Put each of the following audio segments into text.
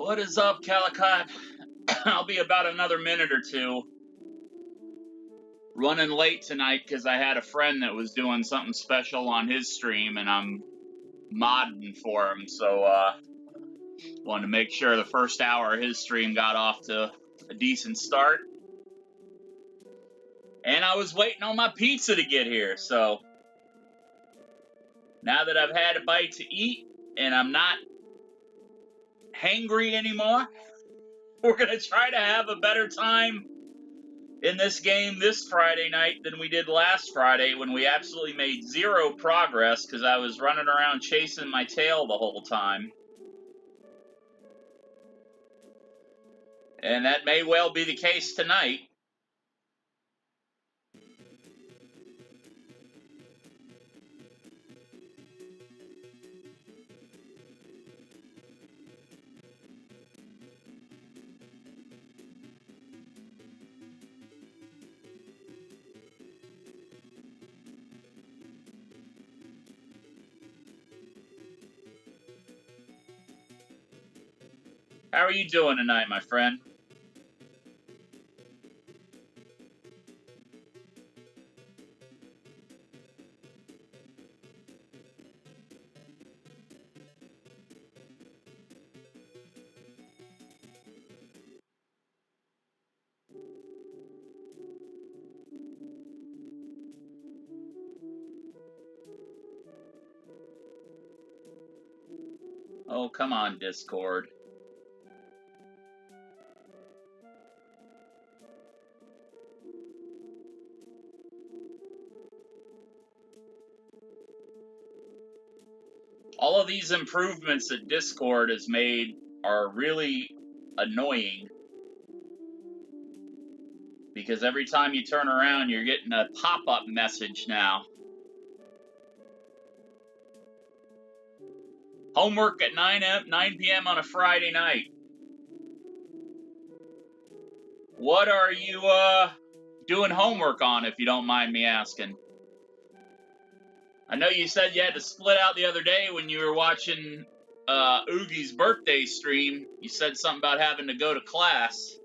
What is up, Calicut? I'll be about another minute or two. Running late tonight because I had a friend that was doing something special on his stream, and I'm modding for him, so wanted to make sure the first hour of his stream got off to a decent start. And I was waiting on my pizza to get here, so now that I've had a bite to eat and I'm not hangry anymore, we're going to try to have a better time in this game this Friday night than we did last Friday when we absolutely made zero progress because I was running around chasing my tail the whole time. And that may well be the case tonight. How are you doing tonight, my friend? Oh, come on, Discord. All of these improvements that Discord has made are really annoying. Because every time you turn around, you're getting a pop-up message now. Homework at 9 p.m. on a Friday night. What are you doing homework on, if you don't mind me asking? I know you said you had to split out the other day when you were watching Oogie's birthday stream. You said something about having to go to class.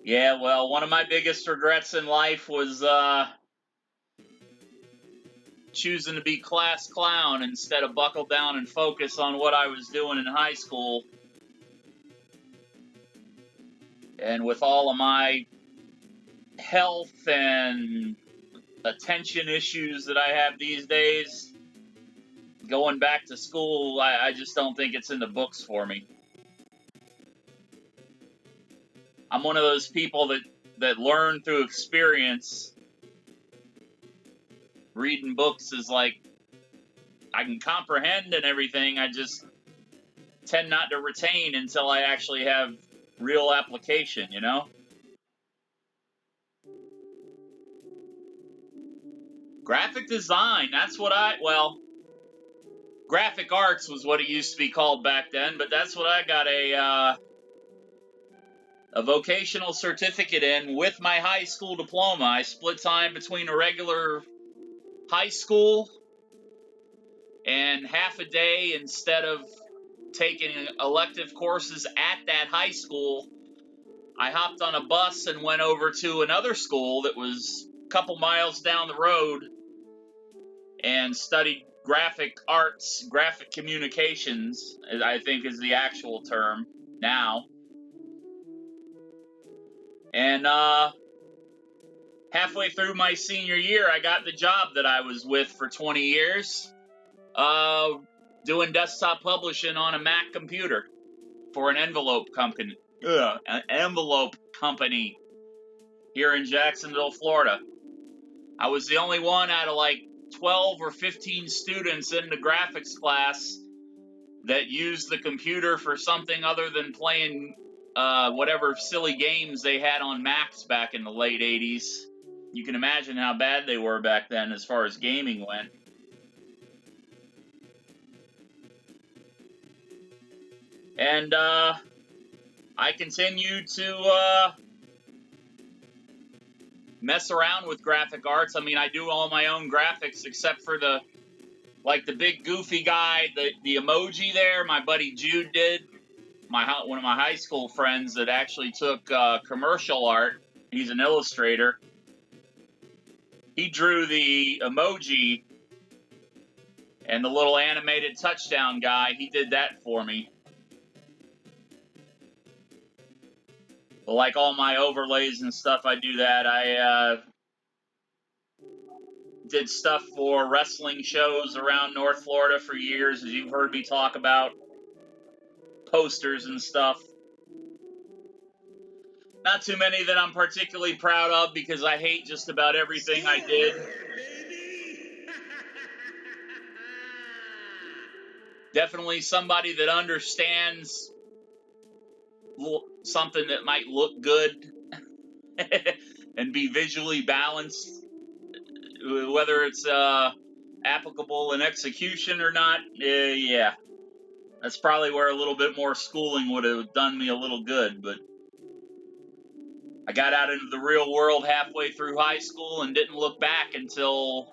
Yeah, well, one of my biggest regrets in life was choosing to be class clown instead of buckle down and focus on what I was doing in high school. And with all of my health and attention issues that I have these days, going back to school, I just don't think it's in the books for me. I'm one of those people that learn through experience. Reading books is like, I can comprehend and everything, I just tend not to retain until I actually have real application, you know? Graphic design, that's what graphic arts was what it used to be called back then, but that's what I got a vocational certificate in with my high school diploma. I split time between a regular high school and half a day instead of taking elective courses at that high school. I hopped on a bus and went over to another school that was a couple miles down the road and studied graphic arts, graphic communications, I think is the actual term now. And halfway through my senior year, I got the job that I was with for 20 years, doing desktop publishing on a Mac computer for an envelope company. An envelope company here in Jacksonville, Florida. I was the only one out of like 12 or 15 students in the graphics class that used the computer for something other than playing whatever silly games they had on Macs back in the late 80s. You can imagine how bad they were back then as far as gaming went. And I continued to mess around with graphic arts. I mean, I do all my own graphics except for the big goofy guy, the emoji there, my buddy Jude did. One of my high school friends that actually took commercial art. He's an illustrator. He drew the emoji and the little animated touchdown guy. He did that for me. But like all my overlays and stuff, I do that. I did stuff for wrestling shows around North Florida for years, as you've heard me talk about. Posters and stuff. Not too many that I'm particularly proud of because I hate just about everything I did. Definitely somebody that understands something that might look good and be visually balanced, whether it's applicable in execution or not. Yeah, that's probably where a little bit more schooling would have done me a little good, but I got out into the real world halfway through high school and didn't look back until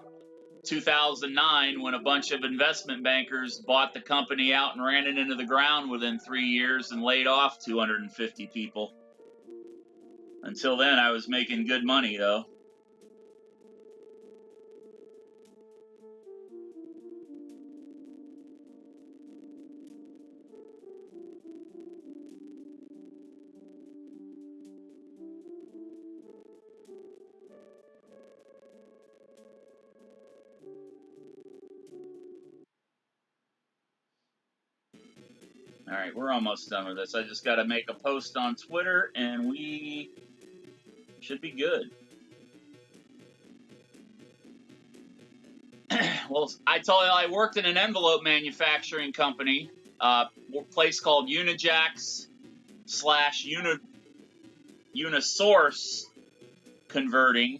2009 when a bunch of investment bankers bought the company out and ran it into the ground within 3 years and laid off 250 people. Until then, I was making good money, though. Alright, we're almost done with this. I just got to make a post on Twitter, and we should be good. Well, I told you I worked in an envelope manufacturing company, a place called Unijax / Unisource Converting.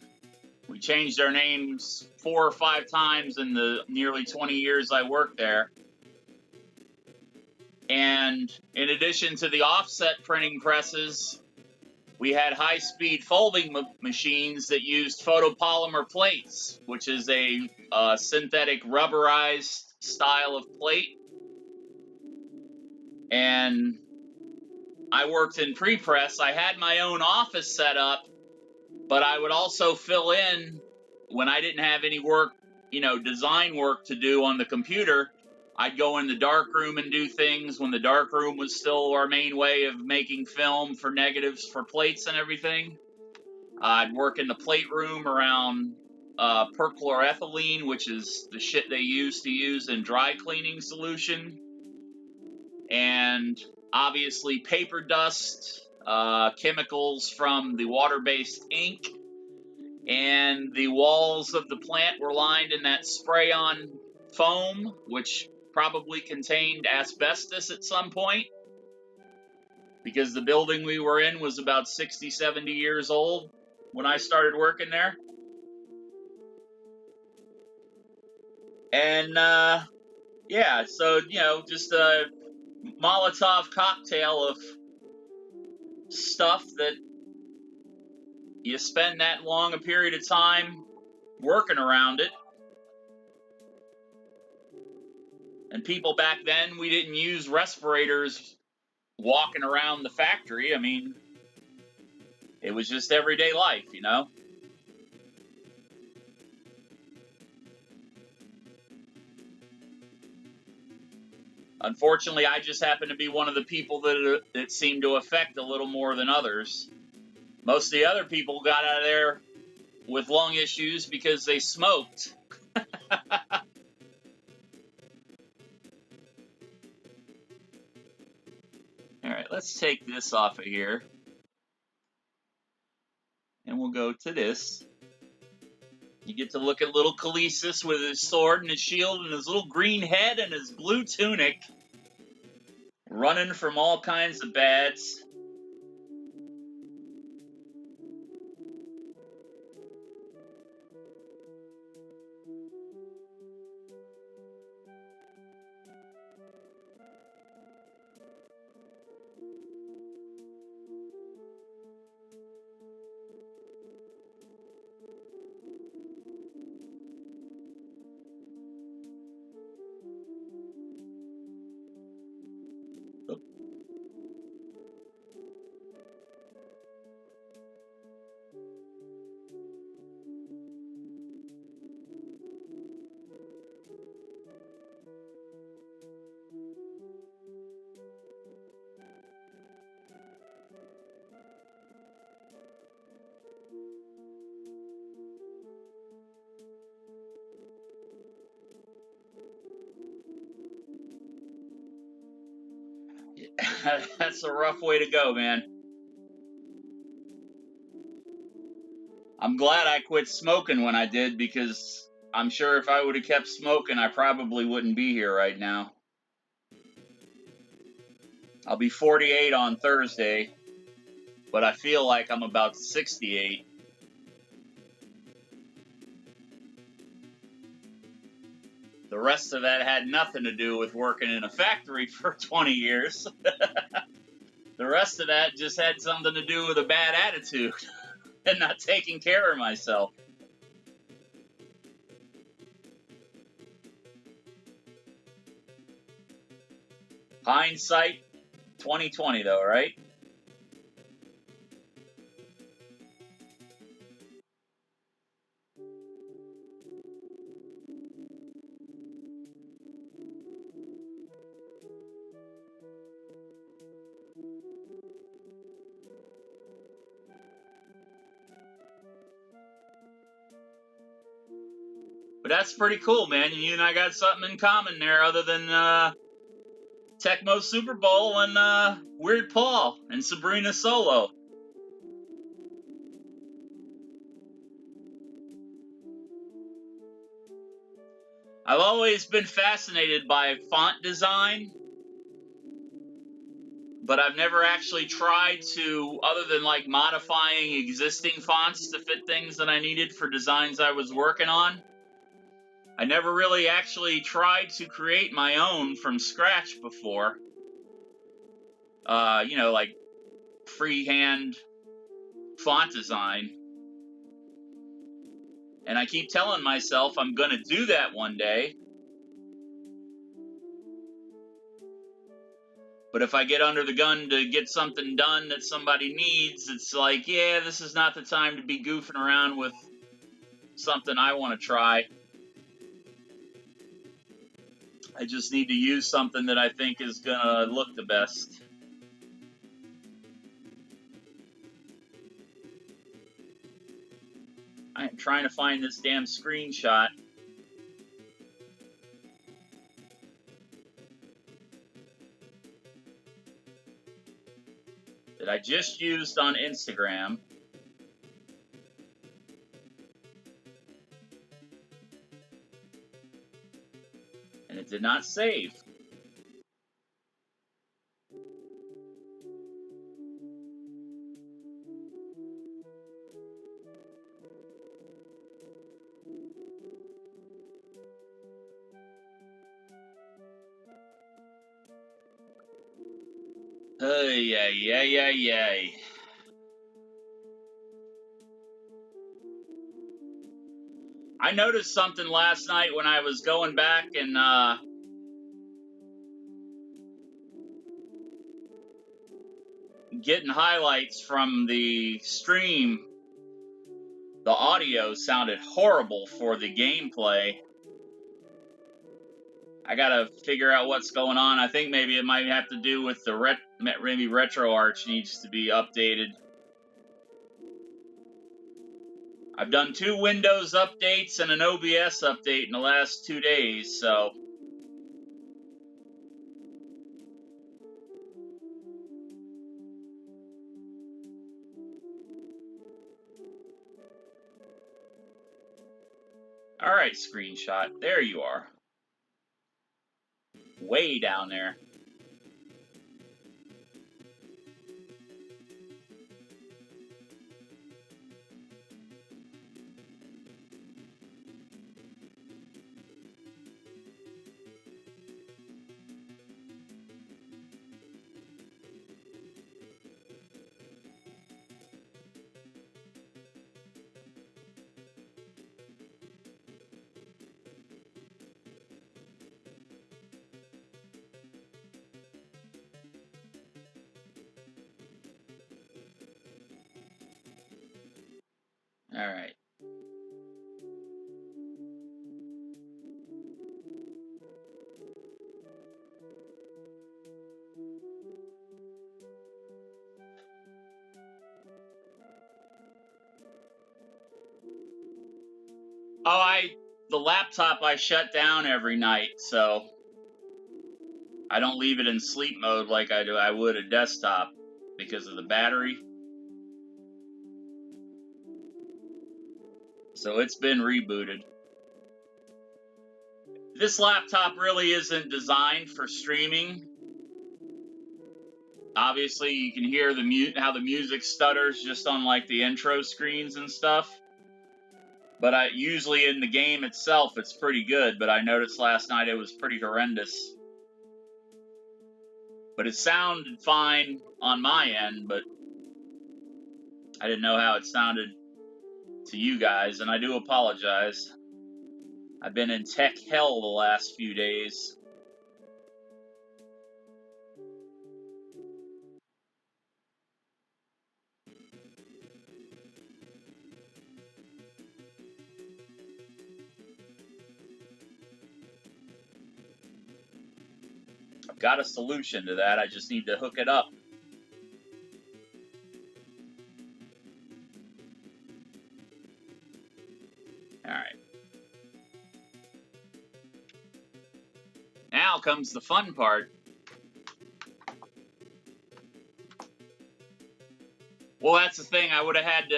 We changed our names 4 or 5 times in the nearly 20 years I worked there. And in addition to the offset printing presses, we had high-speed folding machines that used photopolymer plates, which is a synthetic rubberized style of plate. And I worked in pre-press. I had my own office set up, but I would also fill in when I didn't have any work, design work to do on the computer. I'd go in the dark room and do things when the dark room was still our main way of making film for negatives for plates and everything. I'd work in the plate room around perchloroethylene, which is the shit they used to use in dry cleaning solution. And obviously paper dust, chemicals from the water-based ink, and the walls of the plant were lined in that spray-on foam, which probably contained asbestos at some point, because the building we were in was about 60, 70 years old when I started working there. And, yeah, so, just a Molotov cocktail of stuff that you spend that long a period of time working around it. And people back then, we didn't use respirators walking around the factory. I mean, it was just everyday life, Unfortunately, I just happen to be one of the people that it seemed to affect a little more than others. Most of the other people got out of there with lung issues because they smoked. Alright, let's take this off of here. And we'll go to this. You get to look at little Khaleesi with his sword and his shield and his little green head and his blue tunic, running from all kinds of bads. That's a rough way to go, man. I'm glad I quit smoking when I did, because I'm sure if I would have kept smoking, I probably wouldn't be here right now. I'll be 48 on Thursday, but I feel like I'm about 68. The rest of that had nothing to do with working in a factory for 20 years. The rest of that just had something to do with a bad attitude and not taking care of myself. Hindsight 2020 though, right? But that's pretty cool, man. You and I got something in common there, other than Tecmo Super Bowl and Weird Paul and Sabrina Solo. I've always been fascinated by font design, but I've never actually tried to, other than like modifying existing fonts to fit things that I needed for designs I was working on. I never really actually tried to create my own from scratch before. You know, like freehand font design. And I keep telling myself I'm going to do that one day. But if I get under the gun to get something done that somebody needs, it's like, yeah, this is not the time to be goofing around with something I want to try. I just need to use something that I think is going to look the best. I am trying to find this damn screenshot. That I just used on Instagram. And it did not save. Ay, ay, ay, ay, ay. I noticed something last night when I was going back and getting highlights from the stream. The audio sounded horrible for the gameplay. I gotta figure out what's going on. I think maybe it might have to do with the maybe RetroArch needs to be updated. I've done 2 Windows updates and an OBS update in the last 2 days, so. Alright, screenshot. There you are. Way down there. Alright. Oh, the laptop I shut down every night, so I don't leave it in sleep mode like I would a desktop because of the battery. So it's been rebooted. This laptop really isn't designed for streaming. Obviously, you can hear how the music stutters just on like the intro screens and stuff. But usually in the game itself, it's pretty good. But I noticed last night it was pretty horrendous. But it sounded fine on my end, but I didn't know how it sounded to you guys, and I do apologize. I've been in tech hell the last few days. I've got a solution to that. I just need to hook it up. Alright. Now comes the fun part. Well, that's the thing. I would have had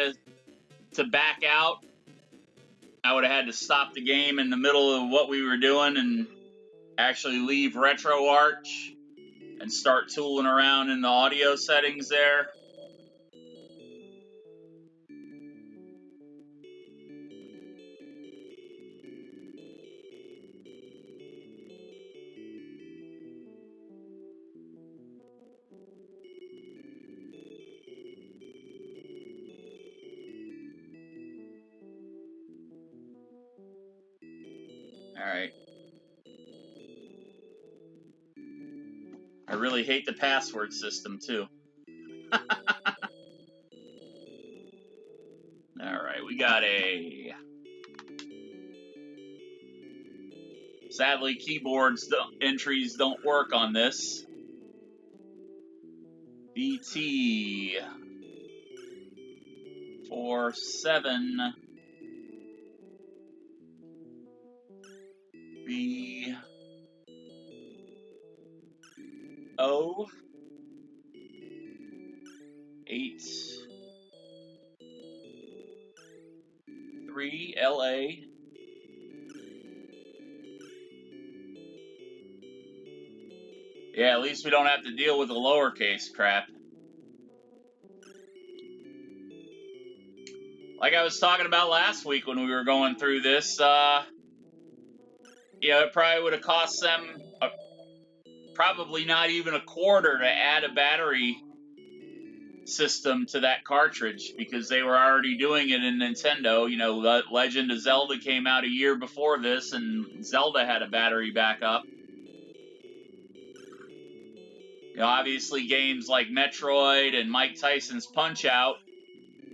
to back out. I would have had to stop the game in the middle of what we were doing and actually leave RetroArch and start tooling around in the audio settings there. Alright. I really hate the password system, too. Alright, we got a... Sadly, entries don't work on this. BT 47 B O 8 3 LA. Yeah, at least we don't have to deal with the lowercase crap. Like I was talking about last week when we were going through this, it probably would have cost them probably not even a quarter to add a battery system to that cartridge, because they were already doing it in Nintendo. You know, Legend of Zelda came out a year before this, and Zelda had a battery backup. You know, obviously games like Metroid and Mike Tyson's Punch-Out,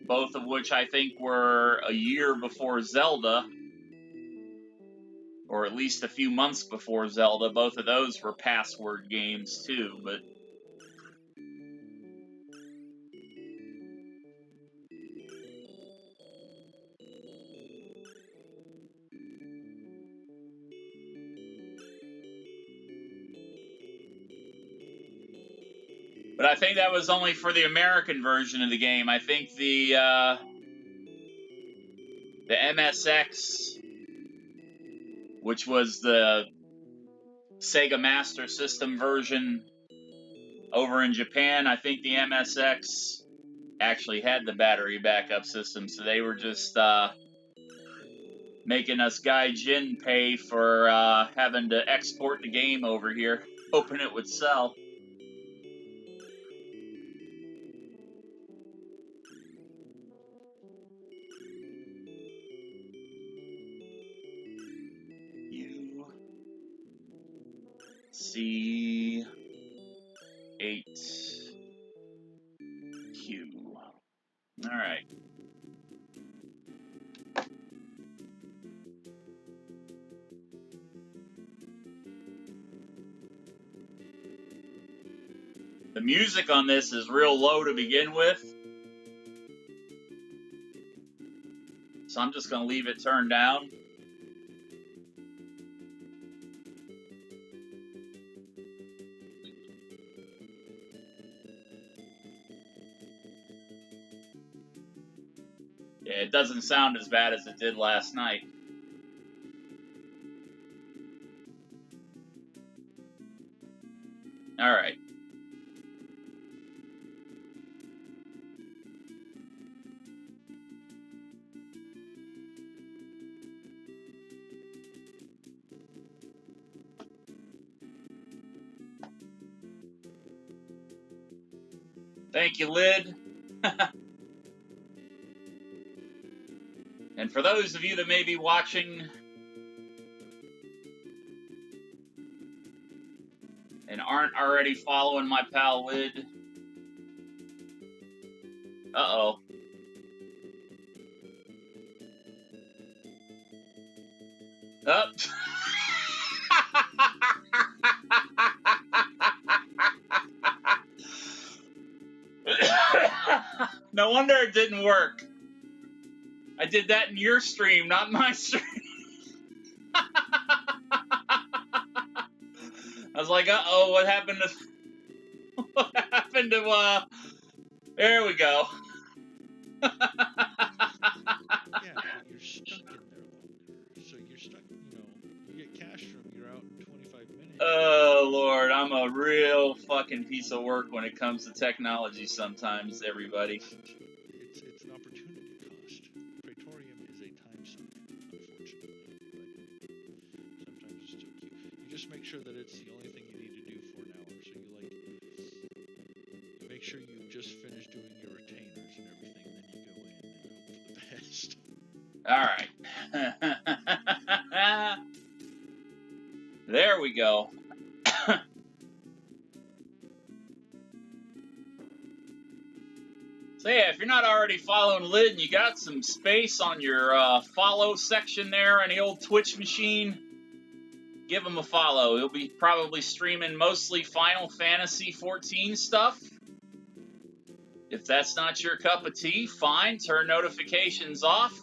both of which I think were a year before Zelda, or at least a few months before Zelda. Both of those were password games too, but... But I think that was only for the American version of the game. I think the MSX, which was the Sega Master System version over in Japan, I think the MSX actually had the battery backup system, so they were just making us Gaijin pay for having to export the game over here, hoping it would sell. C8Q. Alright. The music on this is real low to begin with, so I'm just going to leave it turned down. Yeah, it doesn't sound as bad as it did last night. Alright. Thank you, Lid. And for those of you that may be watching and aren't already following my pal Lid, uh-oh. Up. No wonder it didn't work. I did that in your stream, not my stream. I was like, uh-oh, what happened to... What happened to, There we go. Yeah, but you're stuck in there longer. So you're stuck, you get cash from you're out in 25 minutes. Oh, Lord, I'm a real fucking piece of work when it comes to technology sometimes, everybody. It's an opportunity cost. Praetorium is a time suck, unfortunately. But sometimes it's still cute. You just make sure that it's the only thing you need to do for an hour. So you make sure you just finished doing your retainers and everything, and then you go in and hope for the best. Alright. There we go. So yeah, if you're not already following Lid and you got some space on your follow section there on the old Twitch machine, give him a follow. He'll be probably streaming mostly Final Fantasy XIV stuff. If that's not your cup of tea, fine, turn notifications off.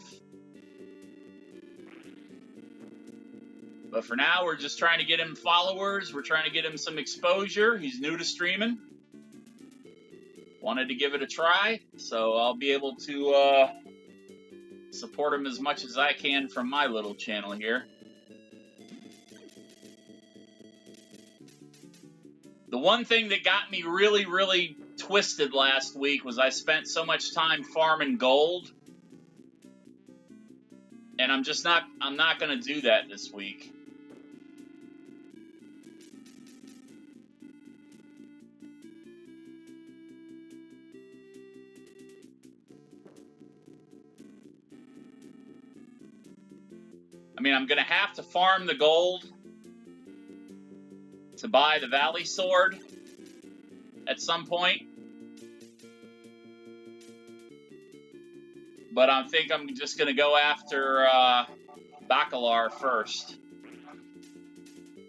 But for now, we're just trying to get him followers. We're trying to get him some exposure. He's new to streaming. Wanted to give it a try, so I'll be able to support him as much as I can from my little channel here. The one thing that got me really, really twisted last week was I spent so much time farming gold. And I'm not going to do that this week. I mean, I'm going to have to farm the gold to buy the Valley Sword at some point. But I think I'm just going to go after Bacalar first.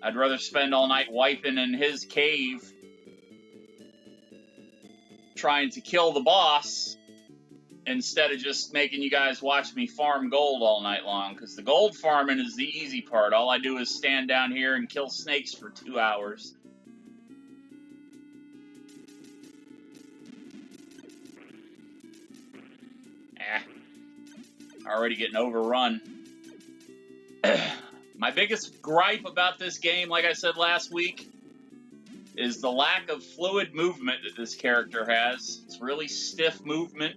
I'd rather spend all night wiping in his cave trying to kill the boss instead of just making you guys watch me farm gold all night long, because the gold farming is the easy part. All I do is stand down here and kill snakes for 2 hours. Already getting overrun. My biggest gripe about this game, like I said last week, is the lack of fluid movement that this character has. It's really stiff movement.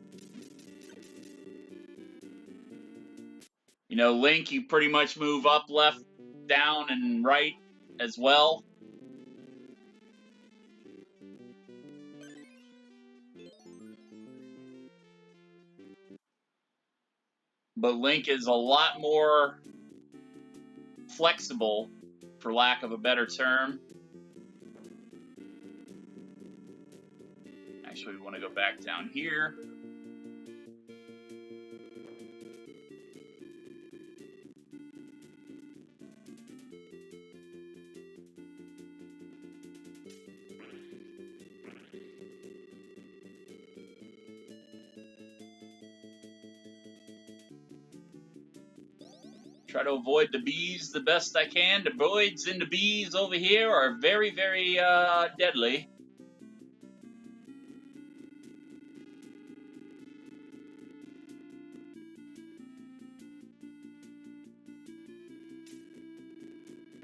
You know, Link, you pretty much move up, left, down, and right as well. But Link is a lot more flexible, for lack of a better term. Actually, we want to go back down here. Try to avoid the bees the best I can. The birds and the bees over here are very, very deadly.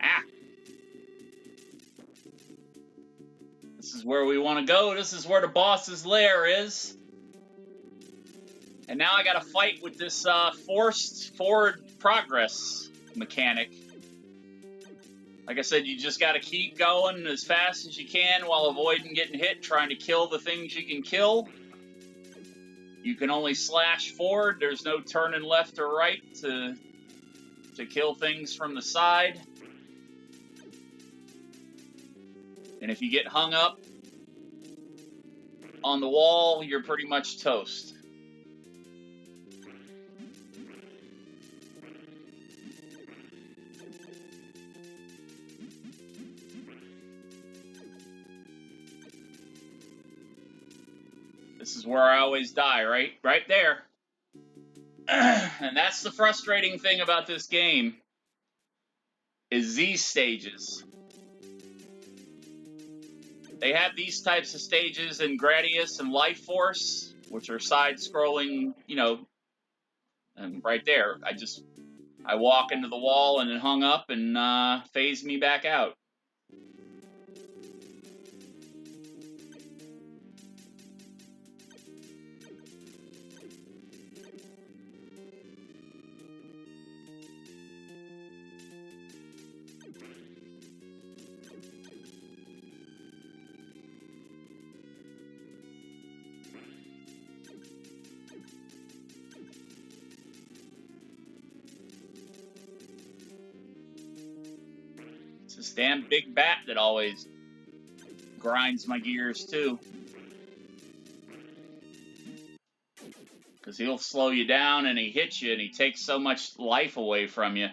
Ah! This is where we want to go. This is where the boss's lair is. And now I gotta fight with this forced forward progress mechanic. Like I said, you just gotta keep going as fast as you can while avoiding getting hit, trying to kill the things you can kill. You can only slash forward. There's no turning left or right to kill things from the side. And if you get hung up on the wall, you're pretty much toast. This is where I always die, right there. And that's the frustrating thing about this game, is these stages. They have these types of stages in Gradius and Life Force, which are side-scrolling, you know, and right there, I walk into the wall and it hung up and phased me back out. It's this damn big bat that always grinds my gears too. Because he'll slow you down and he hits you and he takes so much life away from you.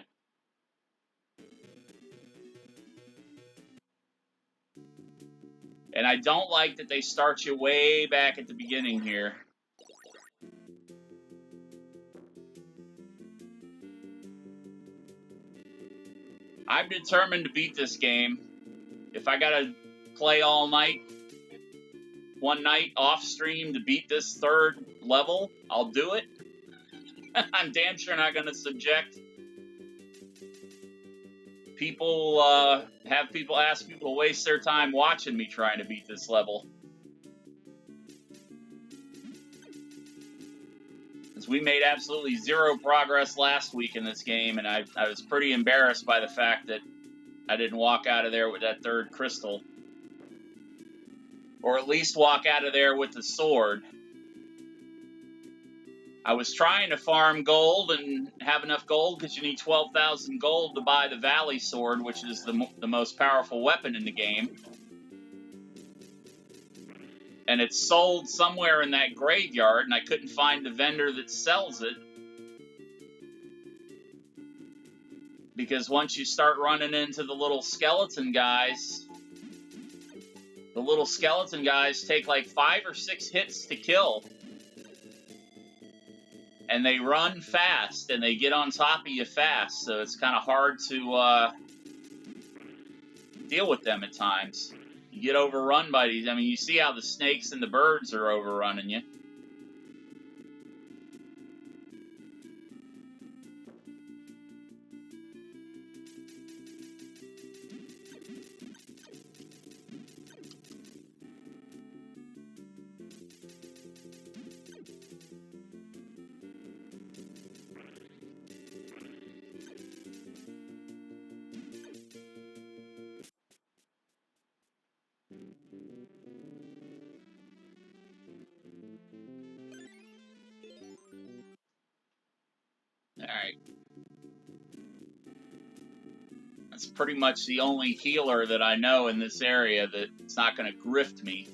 And I don't like that they start you way back at the beginning here. I'm determined to beat this game. If I gotta play all night, one night off stream to beat this third level, I'll do it. I'm damn sure not gonna subject people, have people ask people to waste their time watching me trying to beat this level. Because we made absolutely zero progress last week in this game, and I was pretty embarrassed by the fact that I didn't walk out of there with that third crystal. Or at least walk out of there with the sword. I was trying to farm gold and have enough gold because you need 12,000 gold to buy the Valley Sword, which is the most powerful weapon in the game. And it's sold somewhere in that graveyard, and I couldn't find the vendor that sells it. Because once you start running into the little skeleton guys, the little skeleton guys take like 5 or 6 hits to kill. And they run fast, and they get on top of you fast, so it's kind of hard to deal with them at times. You get overrun by these. I mean, you see how the snakes and the birds are overrunning you. Alright. That's pretty much the only healer that I know in this area that's not going to grift me.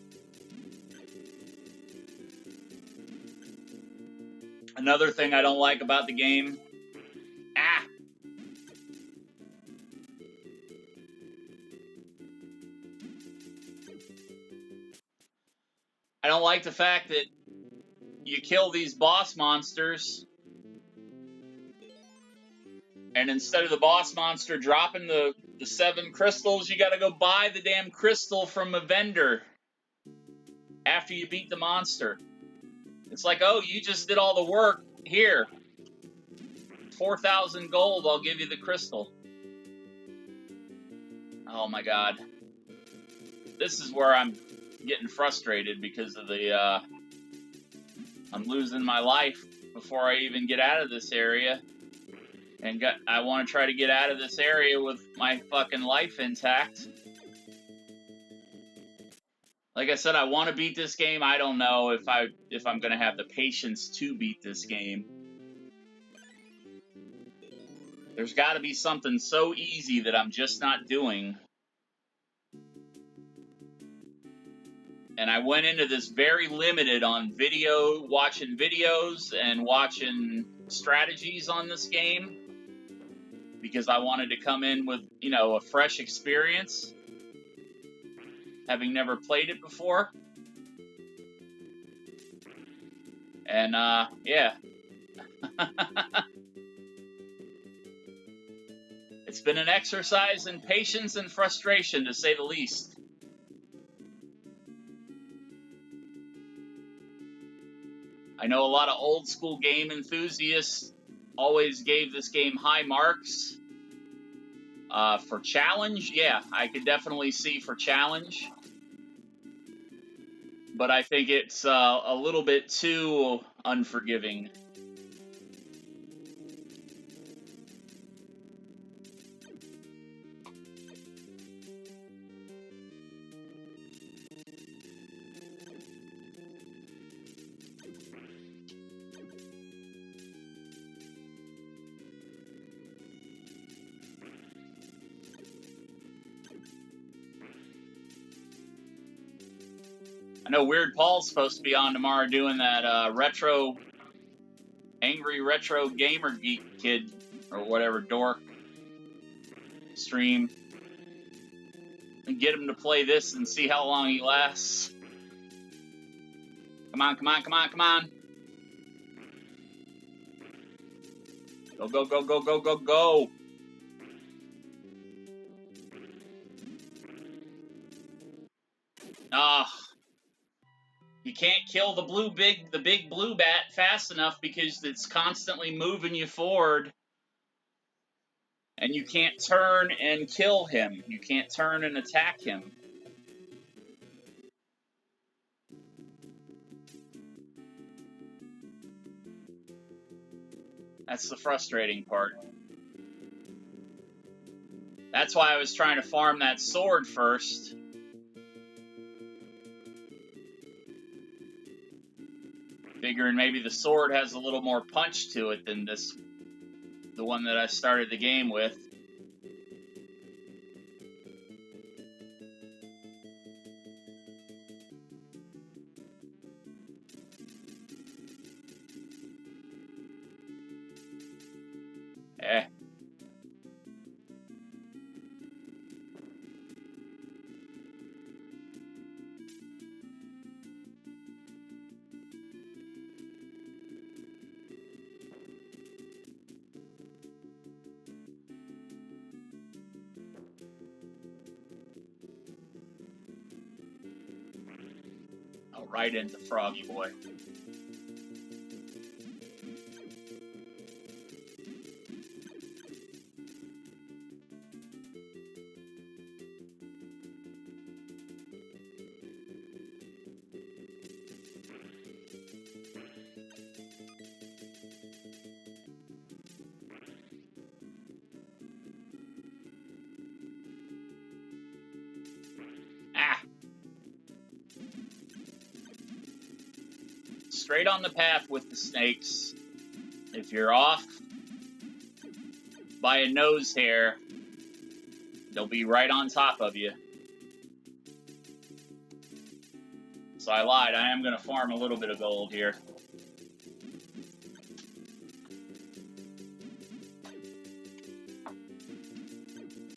Another thing I don't like about the game... I don't like the fact that you kill these boss monsters, and instead of the boss monster dropping the 7 crystals, you gotta go buy the damn crystal from a vendor after you beat the monster. It's like, oh, you just did all the work. Here, 4,000 gold, I'll give you the crystal. Oh my god. This is where I'm getting frustrated because of the, I'm losing my life before I even get out of this area. And I want to try to get out of this area with my fucking life intact. Like I said, I want to beat this game. I don't know if I'm going to have the patience to beat this game. There's got to be something so easy that I'm just not doing. And I went into this very limited on watching videos and watching strategies on this game. Because I wanted to come in with, you know, a fresh experience. Having never played it before. And, yeah. It's been an exercise in patience and frustration, to say the least. I know a lot of old school game enthusiasts always gave this game high marks. For challenge, yeah, I could definitely see for challenge. But I think it's a little bit too unforgiving. I know Weird Paul's supposed to be on tomorrow doing that angry retro gamer geek kid or whatever dork stream, and get him to play this and see how long he lasts. Come on, come on, come on, come on. Go, go, go, go, go, go, go. Ah. You can't kill the big blue bat fast enough because it's constantly moving you forward. And you can't turn and kill him. You can't turn and attack him. That's the frustrating part. That's why I was trying to farm that sword first. Figuring maybe the sword has a little more punch to it than the one that I started the game with. Eh. Oh, right into Froggy Boy. Ah! Straight on the path with the snakes. If you're off by a nose hair, they'll be right on top of you. So I lied. I am going to farm a little bit of gold here.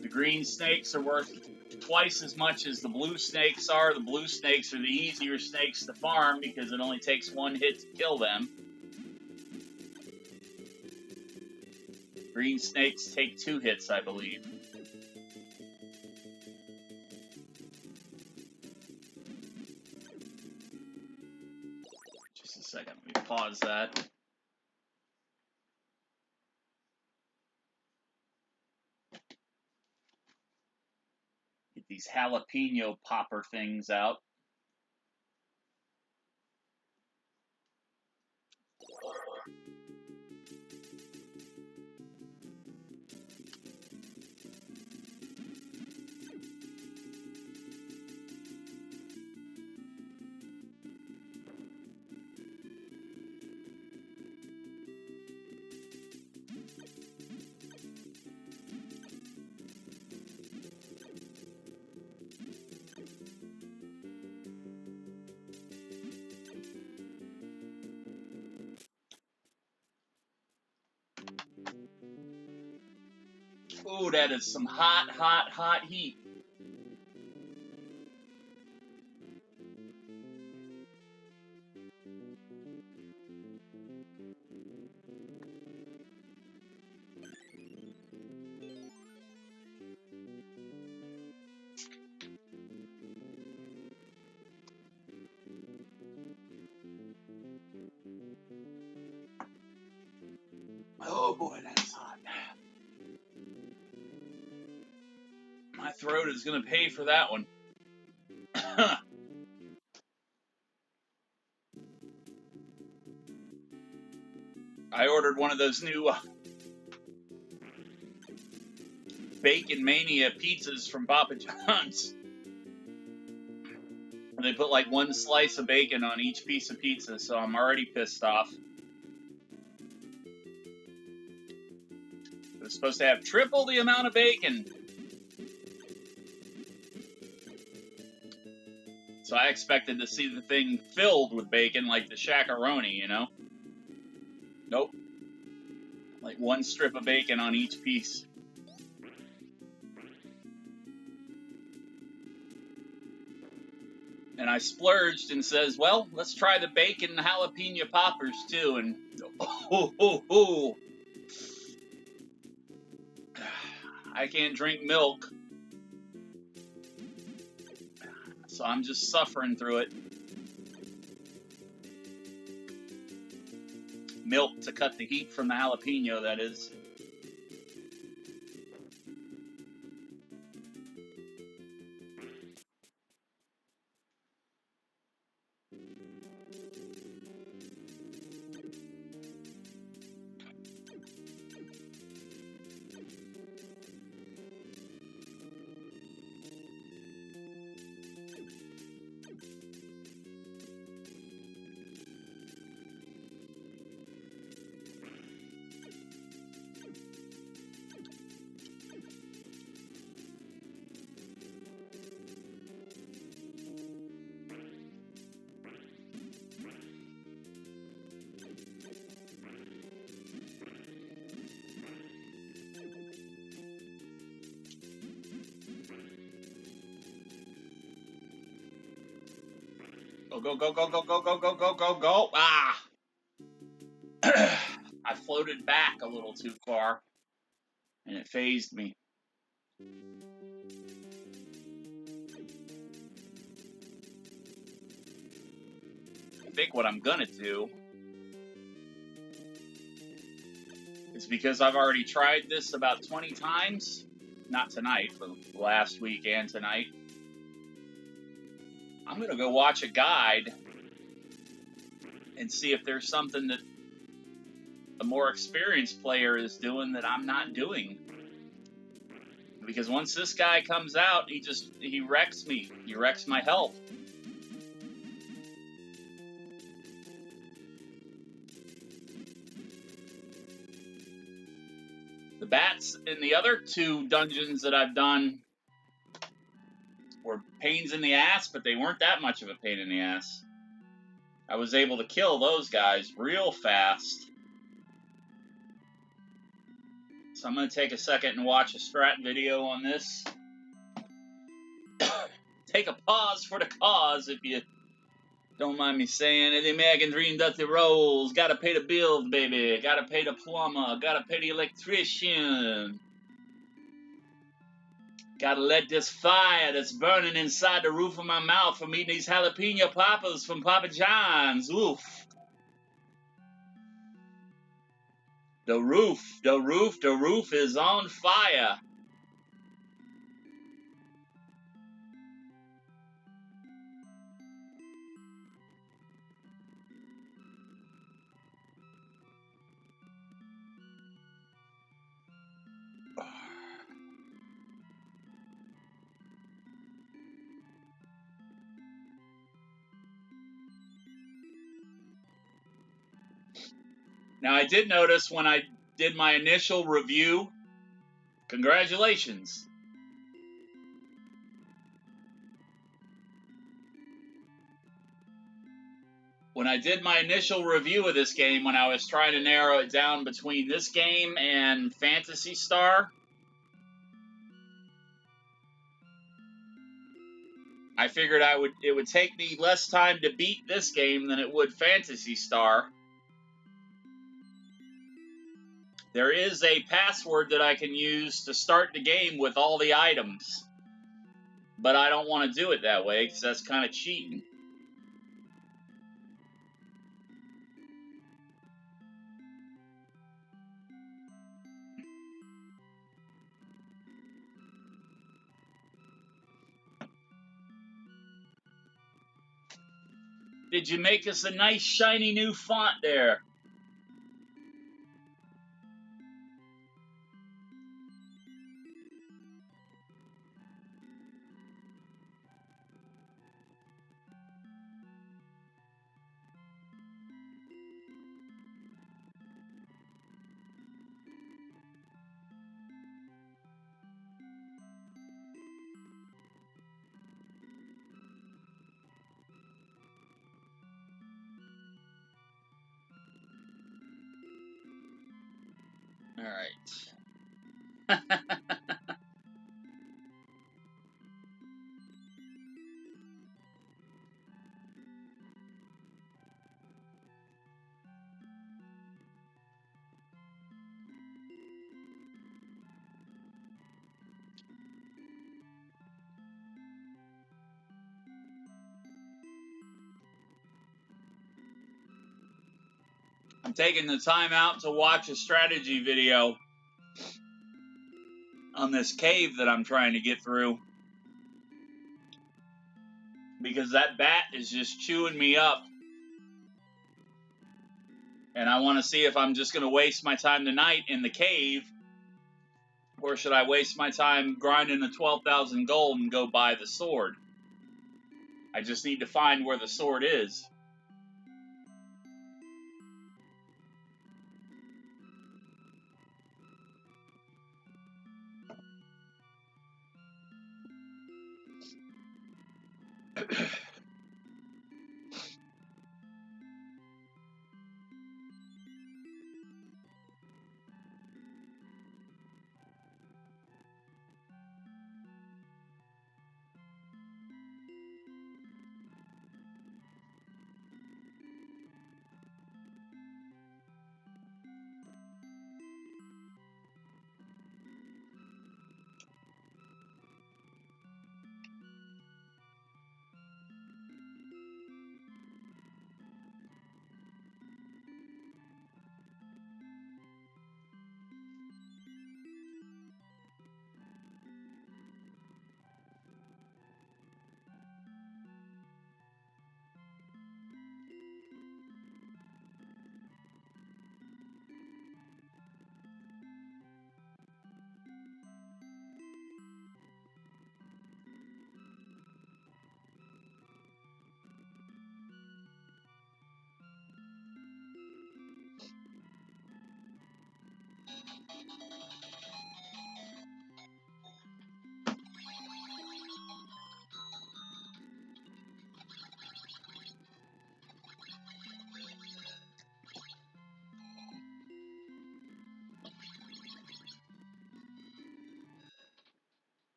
The green snakes are worth twice as much as the blue snakes are. The blue snakes are the easier snakes to farm because it only takes one hit to kill them. Green snakes take 2 hits, I believe. Just a second, let me pause that. Get these jalapeno popper things out. Ooh, that is some hot, hot, hot heat. Oh boy, that's hot. My throat is going to pay for that one. I ordered one of those new Bacon Mania pizzas from Papa John's. And they put like one slice of bacon on each piece of pizza, so I'm already pissed off. It was supposed to have triple the amount of bacon. So I expected to see the thing filled with bacon like the Shakaroni, you know? Nope. Like one strip of bacon on each piece. And I splurged and says, well, let's try the bacon jalapeno poppers too. And I can't drink milk. So I'm just suffering through it. Milk to cut the heat from the jalapeno, that is. Go, go, go, go, go, go, go, go, go, go. Ah! I floated back a little too far, and it phased me. I think what I'm gonna do is, because I've already tried this about 20 times, not tonight, but last week and tonight, I'm gonna go watch a guide and see if there's something that a more experienced player is doing that I'm not doing. Because once this guy comes out, he wrecks me. He wrecks my health. The bats in the other 2 dungeons that I've done were pains in the ass, but they weren't that much of a pain in the ass. I was able to kill those guys real fast. So I'm going to take a second and watch a strat video on this. Take a pause for the cause, if you don't mind me saying. The American dream does the rolls. Gotta pay the bills, baby. Gotta pay the plumber. Gotta pay the electrician. Gotta let this fire that's burning inside the roof of my mouth from eating these jalapeno poppers from Papa John's. Oof. The roof is on fire. Now, I did notice when I did my initial review, congratulations. When I did my initial review of this game, when I was trying to narrow it down between this game and Phantasy Star, I figured it would take me less time to beat this game than it would Phantasy Star. There is a password that I can use to start the game with all the items, but I don't want to do it that way because that's kind of cheating. Did you make us a nice shiny new font there? All right. I'm taking the time out to watch a strategy video on this cave that I'm trying to get through, because that bat is just chewing me up, and I want to see if I'm just going to waste my time tonight in the cave, or should I waste my time grinding the 12,000 gold and go buy the sword. I just need to find where the sword is.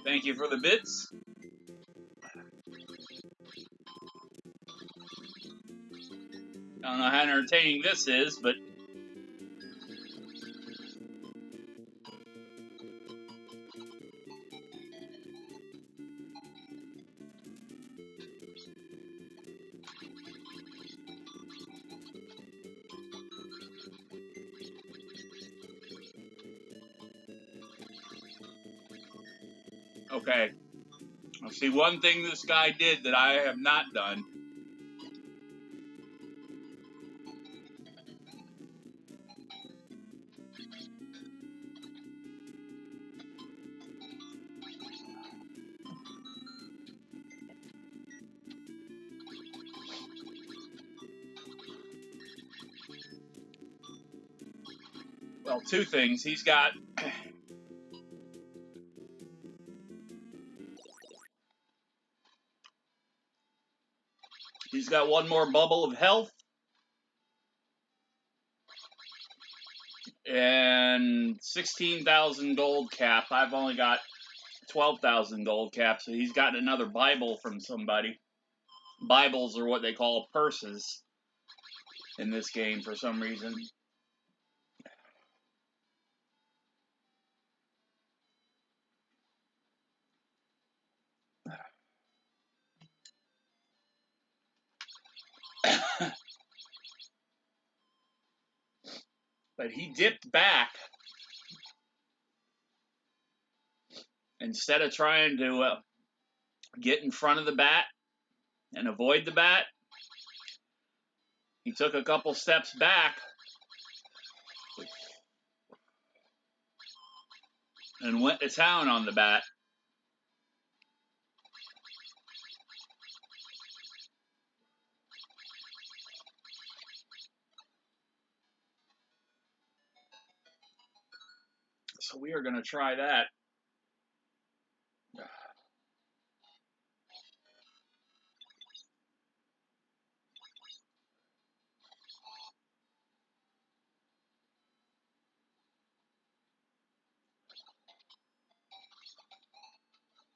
Thank you for the bits. I don't know how entertaining this is, but okay. I'll see one thing this guy did that I have not done. Well, two things. He's got one more bubble of health and 16,000 gold cap. I've only got 12,000 gold cap, so he's gotten another Bible from somebody. Bibles are what they call purses in this game for some reason. But he dipped back instead of trying to get in front of the bat and avoid the bat, he took a couple steps back and went to town on the bat. So we are going to try that.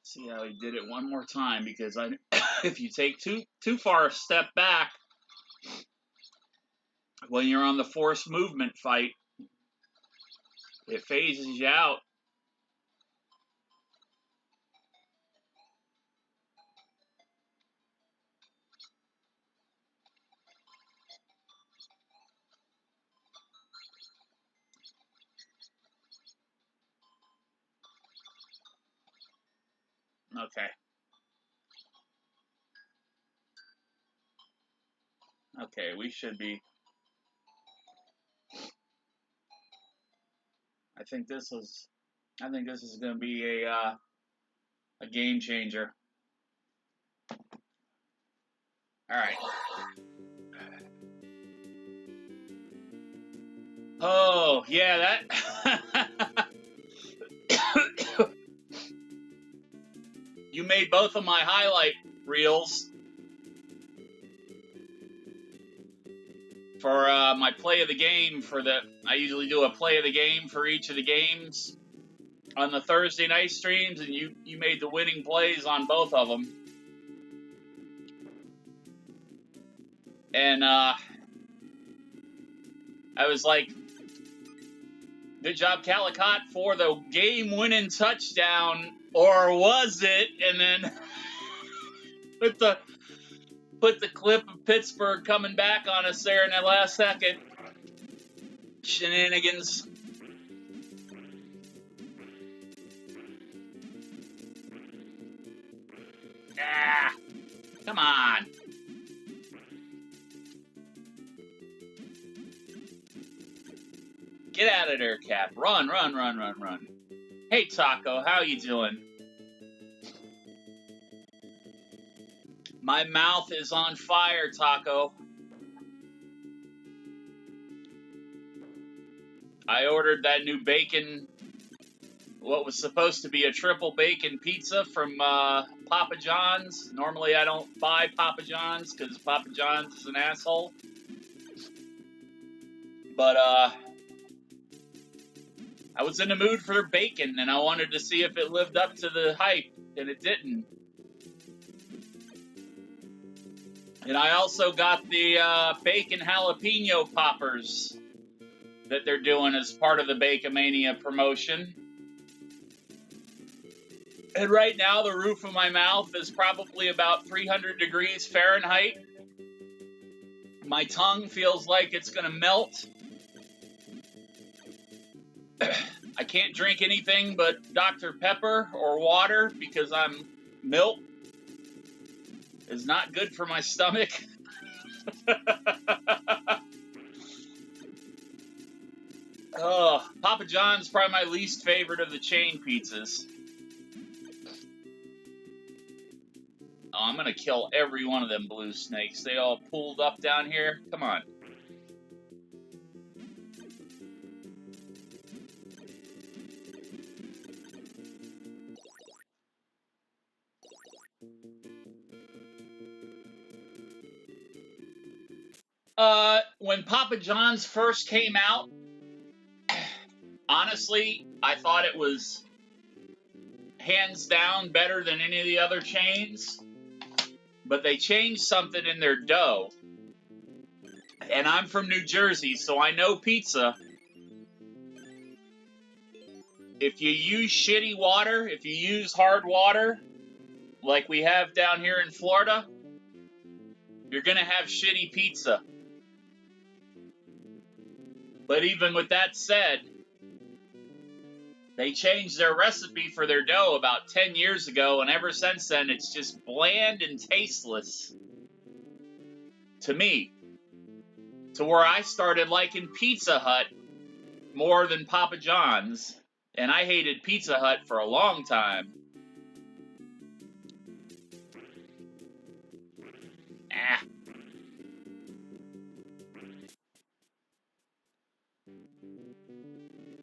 See how he did it one more time, because if you take too far a step back when you're on the forced movement fight, it phases you out. Okay. Okay, we should be. I think this is going to be a game changer. All right. Oh, yeah, that. You made both of my highlight reels for my play of the game. I usually do a play of the game for each of the games on the Thursday night streams, and you made the winning plays on both of them. And I was like, good job, Calicott, for the game-winning touchdown, or was it? And then put the clip of Pittsburgh coming back on us there in that last second. Shenanigans. Ah, come on. Get out of there, Cap. Run, run, run, run, run. Hey, Taco, how you doing? My mouth is on fire, Taco. I ordered that new bacon, what was supposed to be a triple bacon pizza from Papa John's. Normally I don't buy Papa John's because Papa John's is an asshole. But I was in the mood for bacon, and I wanted to see if it lived up to the hype, and it didn't. And I also got the bacon jalapeno poppers that they're doing as part of the Bacomania promotion. And right now, the roof of my mouth is probably about 300 degrees Fahrenheit. My tongue feels like it's going to melt. I can't drink anything but Dr. Pepper or water because milk is not good for my stomach. Oh, Papa John's probably my least favorite of the chain pizzas. Oh, I'm going to kill every one of them blue snakes. They all pulled up down here. Come on. When Papa John's first came out, honestly, I thought it was hands down better than any of the other chains. But they changed something in their dough. And I'm from New Jersey, so I know pizza. If you use shitty water, if you use hard water, like we have down here in Florida, you're going to have shitty pizza. But even with that said, They changed their recipe for their dough about 10 years ago, and ever since then, it's just bland and tasteless. To me. To where I started liking Pizza Hut more than Papa John's. And I hated Pizza Hut for a long time. Ah.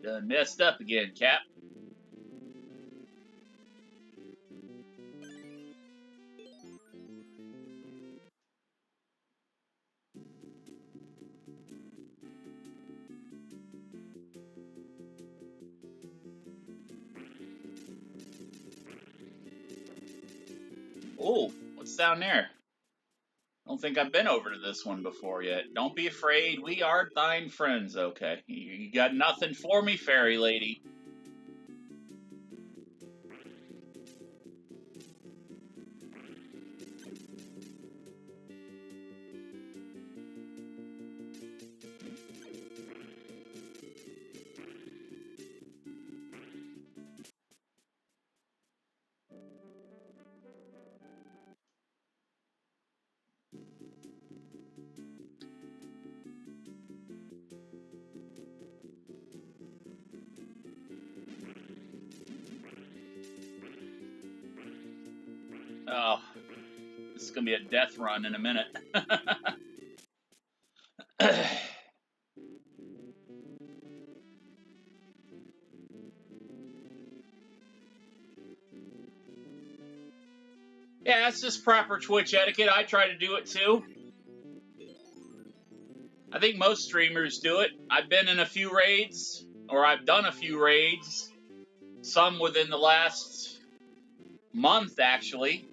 Done messed up again, Cap. Oh, what's down there? I don't think I've been over to this one before yet. Don't be afraid, we are thine friends, okay? You got nothing for me, fairy lady. Oh, this is gonna be a death run in a minute. Yeah, it's just proper Twitch etiquette. I try to do it too. I think most streamers do it. I've been in a few raids, or I've done a few raids. Some within the last month, actually,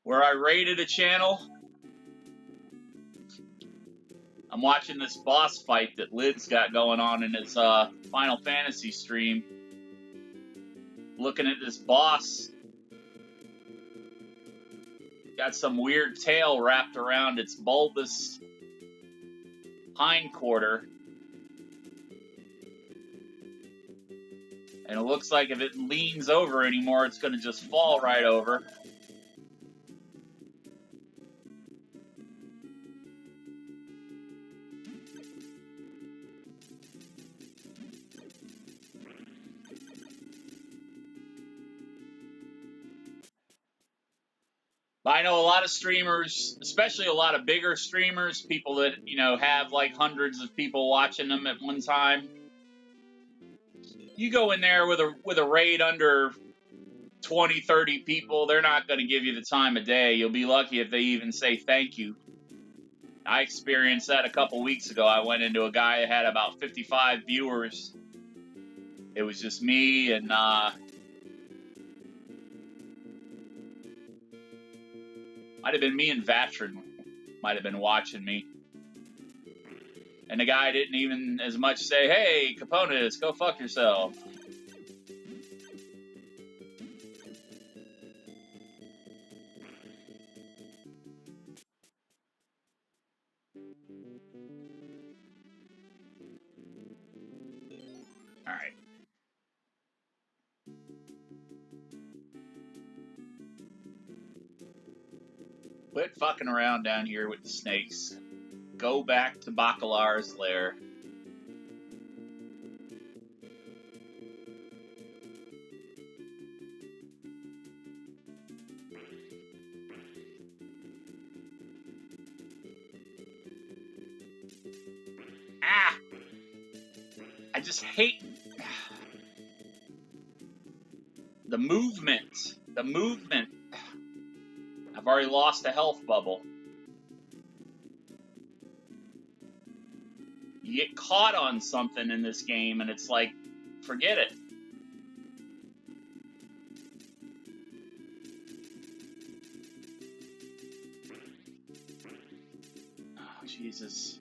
where I raided a channel. I'm watching this boss fight that Lid's got going on in his Final Fantasy stream. Looking at this boss. Got some weird tail wrapped around its bulbous hindquarter. And it looks like if it leans over anymore, it's going to just fall right over. I know a lot of streamers, especially a lot of bigger streamers, people that, you know, have like hundreds of people watching them at one time. You go in there with a raid under 20, 30 people, they're not going to give you the time of day. You'll be lucky if they even say thank you. I experienced that a couple weeks ago. I went into a guy that had about 55 viewers. It was just me and might have been me and Vatrin might have been watching me. And the guy didn't even as much say, hey, Caponis, go fuck yourself. Alright. Quit fucking around down here with the snakes. Go back to Bacalar's lair. Ah! I just hate the movement. The movement. I've already lost a health bubble. You get caught on something in this game and it's like, forget it. Oh, Jesus.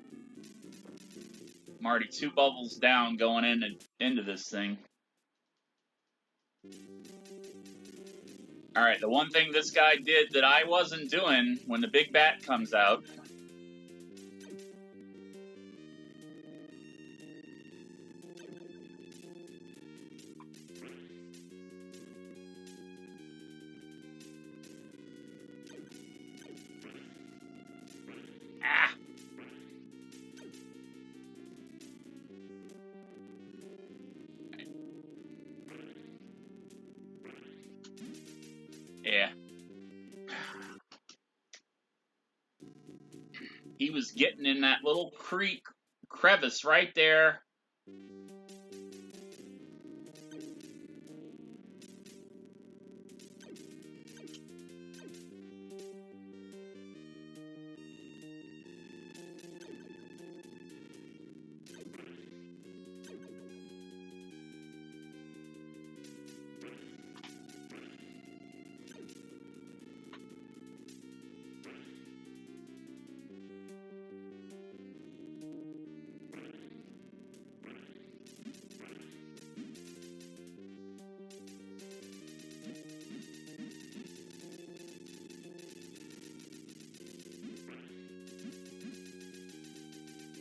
I'm already 2 bubbles down going into this thing. Alright, the one thing this guy did that I wasn't doing when the big bat comes out. Yeah. He was getting in that little crevice right there.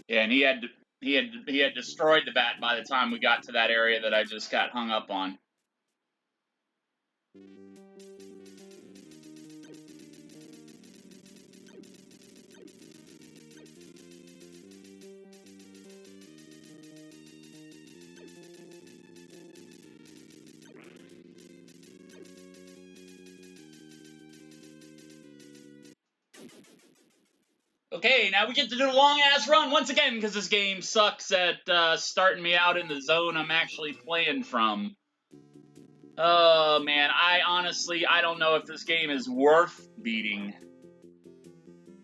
Yeah, and he had destroyed the bat by the time we got to that area that I just got hung up on. Okay, now we get to do a long-ass run once again, because this game sucks at starting me out in the zone I'm actually playing from. Oh, man, I don't know if this game is worth beating.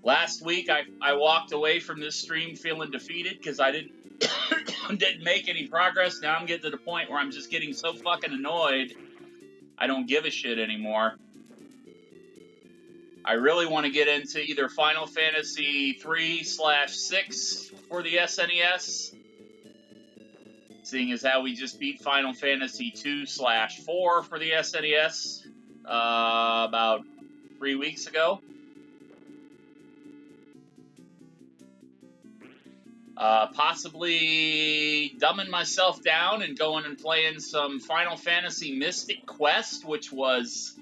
Last week, I walked away from this stream feeling defeated because I didn't make any progress. Now I'm getting to the point where I'm just getting so fucking annoyed, I don't give a shit anymore. I really want to get into either Final Fantasy 3/6 for the SNES, seeing as how we just beat Final Fantasy 2/4 for the SNES about 3 weeks ago. Possibly dumbing myself down and going and playing some Final Fantasy Mystic Quest, which was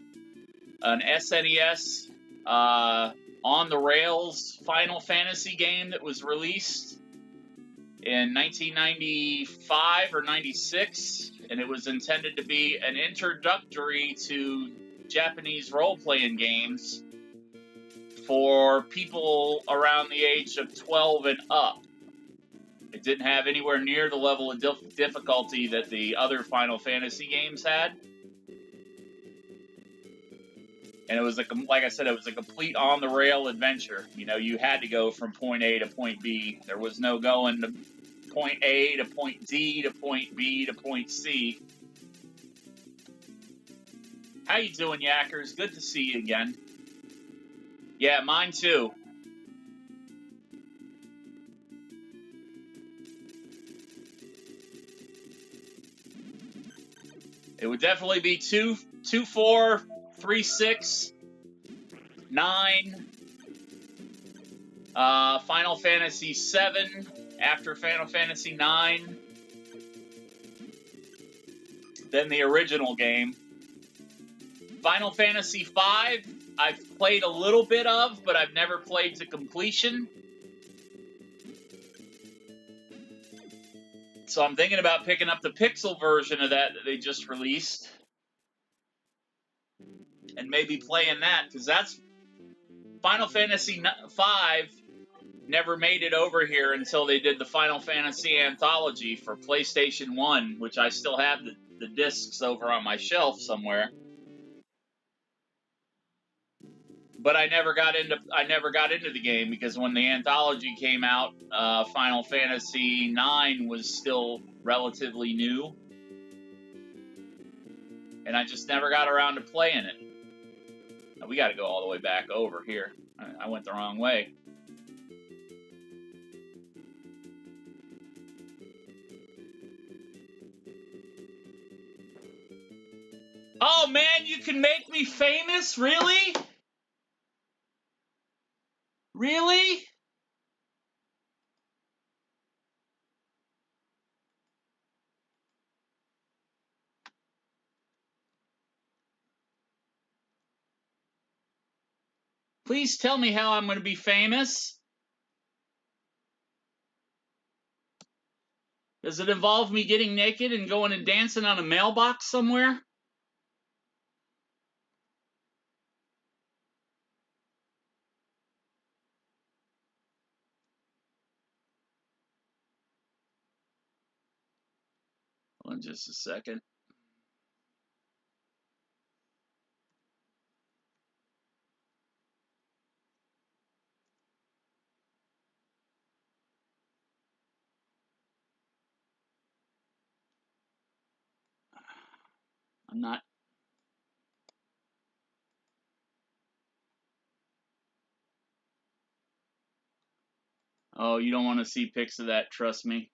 an SNES on the rails Final Fantasy game that was released in 1995 or 96, and it was intended to be an introductory to Japanese role-playing games for people around the age of 12 and up. It didn't have anywhere near the level of difficulty that the other Final Fantasy games had. And it was, like I said, it was a complete on-the-rail adventure. You know, you had to go from point A to point B. There was no going to point A to point D to point B to point C. How you doing, Yackers? Good to see you again. Yeah, mine too. It would definitely be 2, 4, 3, 6, 9, Final Fantasy 7 after Final Fantasy 9, then the original game. Final Fantasy 5, I've played a little bit of, but I've never played to completion. So I'm thinking about picking up the Pixel version of that they just released. And maybe playing that, because that's Final Fantasy 5 never made it over here until they did the Final Fantasy Anthology for PlayStation 1, which I still have the discs over on my shelf somewhere. But I never got into the game because when the anthology came out, Final Fantasy 9 was still relatively new, and I just never got around to playing it. Now, we got to go all the way back over here. I went the wrong way. Oh man, you can make me famous? Really? Really? Please tell me how I'm going to be famous. Does it involve me getting naked and going and dancing on a mailbox somewhere? on just a second. I'm not. Oh, you don't want to see pics of that, trust me.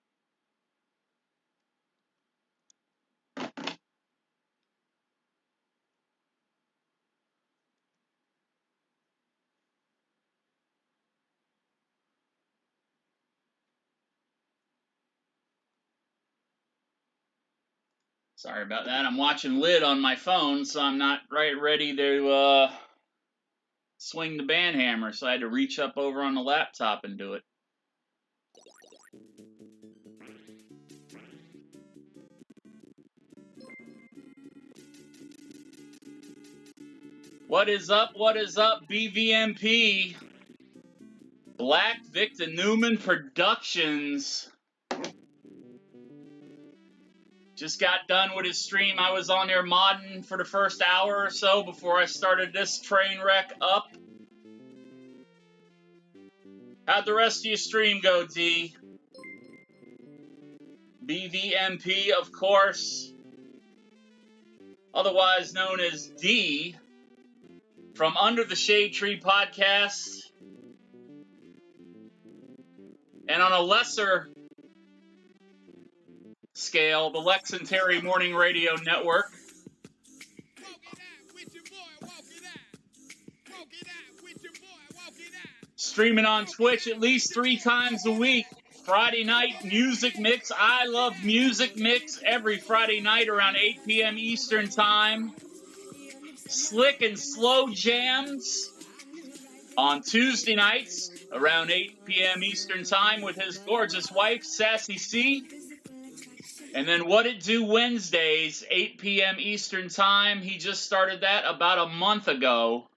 Sorry about that. I'm watching Lid on my phone, so I'm not ready to swing the band hammer, so I had to reach up over on the laptop and do it. What is up, BVMP? Black Victor Newman Productions. Just got done with his stream. I was on there modding for the first hour or so before I started this train wreck up. How'd the rest of your stream go, D? BVMP, of course. Otherwise known as D. From Under the Shade Tree podcast. And on a lesser scale, the Lex and Terry Morning Radio Network. Streaming on Twitch at least 3 times a week. Friday night music mix. I love music mix every Friday night around 8 p.m. Eastern time. Slick and slow jams on Tuesday nights around 8 p.m. Eastern time with his gorgeous wife, Sassy C. And then What It Do Wednesdays, 8 p.m. Eastern time. He just started that about a month ago.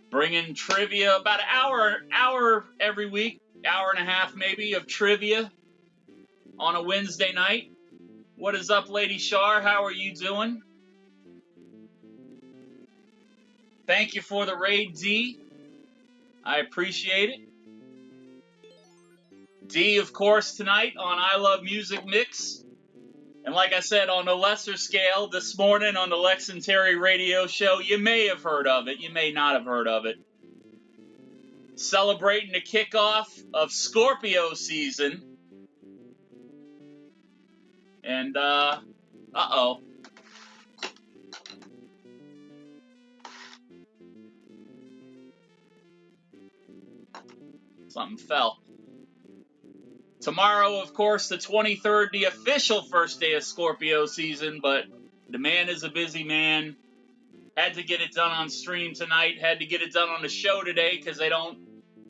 Bringing trivia, about an hour every week, hour and a half maybe, of trivia on a Wednesday night. What is up, Lady Shar? How are you doing? Thank you for the raid, D. I appreciate it. D, of course, tonight on I Love Music Mix. And like I said, on a lesser scale, this morning on the Lex and Terry radio show, you may have heard of it, you may not have heard of it. Celebrating the kickoff of Scorpio season. And, uh-oh. Something fell. Tomorrow, of course, the 23rd, the official first day of Scorpio season, but the man is a busy man. Had to get it done on stream tonight, had to get it done on the show today, because they don't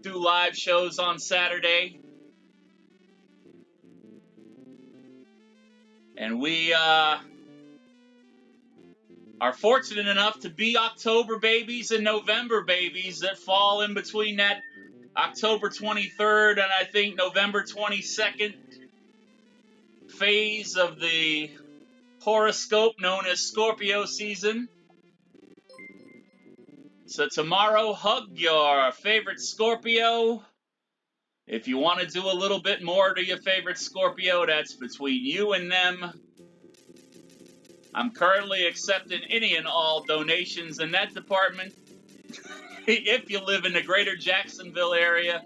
do live shows on Saturday. And we are fortunate enough to be October babies and November babies that fall in between that October 23rd and I think November 22nd phase of the horoscope known as Scorpio season. So tomorrow, hug your favorite Scorpio. If you want to do a little bit more to your favorite Scorpio, that's between you and them. I'm currently accepting any and all donations in that department. If you live in the greater Jacksonville area.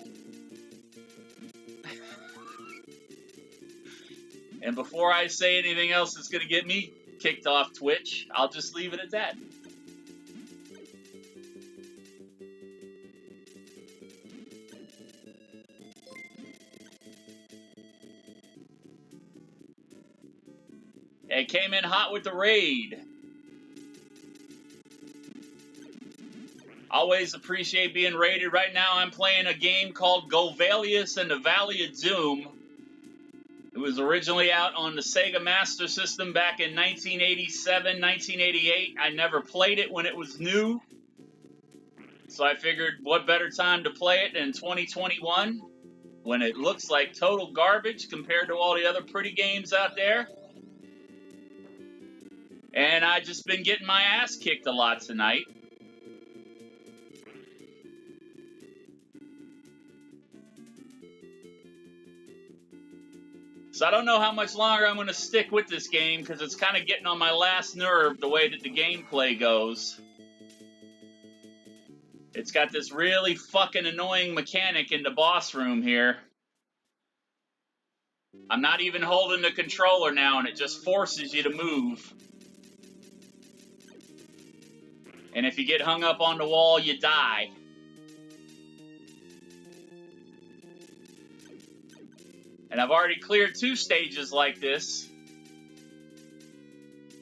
And before I say anything else that's going to get me kicked off Twitch, I'll just leave it at that. It came in hot with the raid. Always appreciate being raided. Right now I'm playing a game called Golvellius and the Valley of Doom. It was originally out on the Sega Master System back in 1987, 1988. I never played it when it was new. So I figured what better time to play it in 2021 when it looks like total garbage compared to all the other pretty games out there. And I've just been getting my ass kicked a lot tonight. So I don't know how much longer I'm going to stick with this game, because it's kind of getting on my last nerve the way that the gameplay goes. It's got this really fucking annoying mechanic in the boss room here. I'm not even holding the controller now, and it just forces you to move. And if you get hung up on the wall, you die. And I've already cleared 2 stages like this.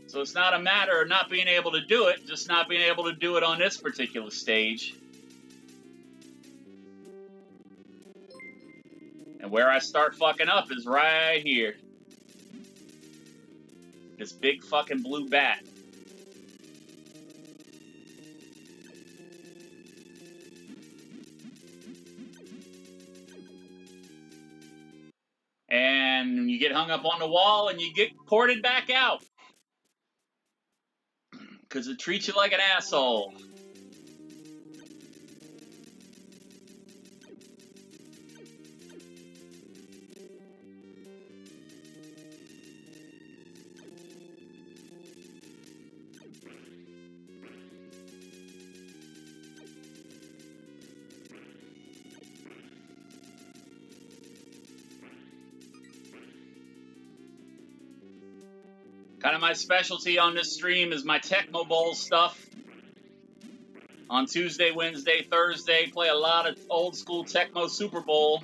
So it's not a matter of not being able to do it, just not being able to do it on this particular stage. And where I start fucking up is right here. This big fucking blue bat. And you get hung up on the wall and you get ported back out. Because it treats you like an asshole. Kind of my specialty on this stream is my Tecmo Bowl stuff. On Tuesday, Wednesday, Thursday, play a lot of old school Tecmo Super Bowl.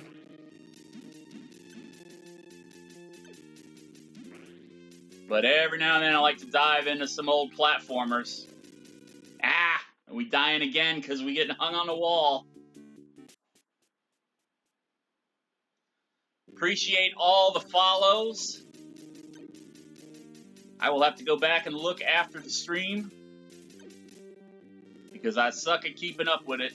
But every now and then I like to dive into some old platformers. Ah! Are we dying again because we get hung on the wall? Appreciate all the follows. I will have to go back and look after the stream, because I suck at keeping up with it.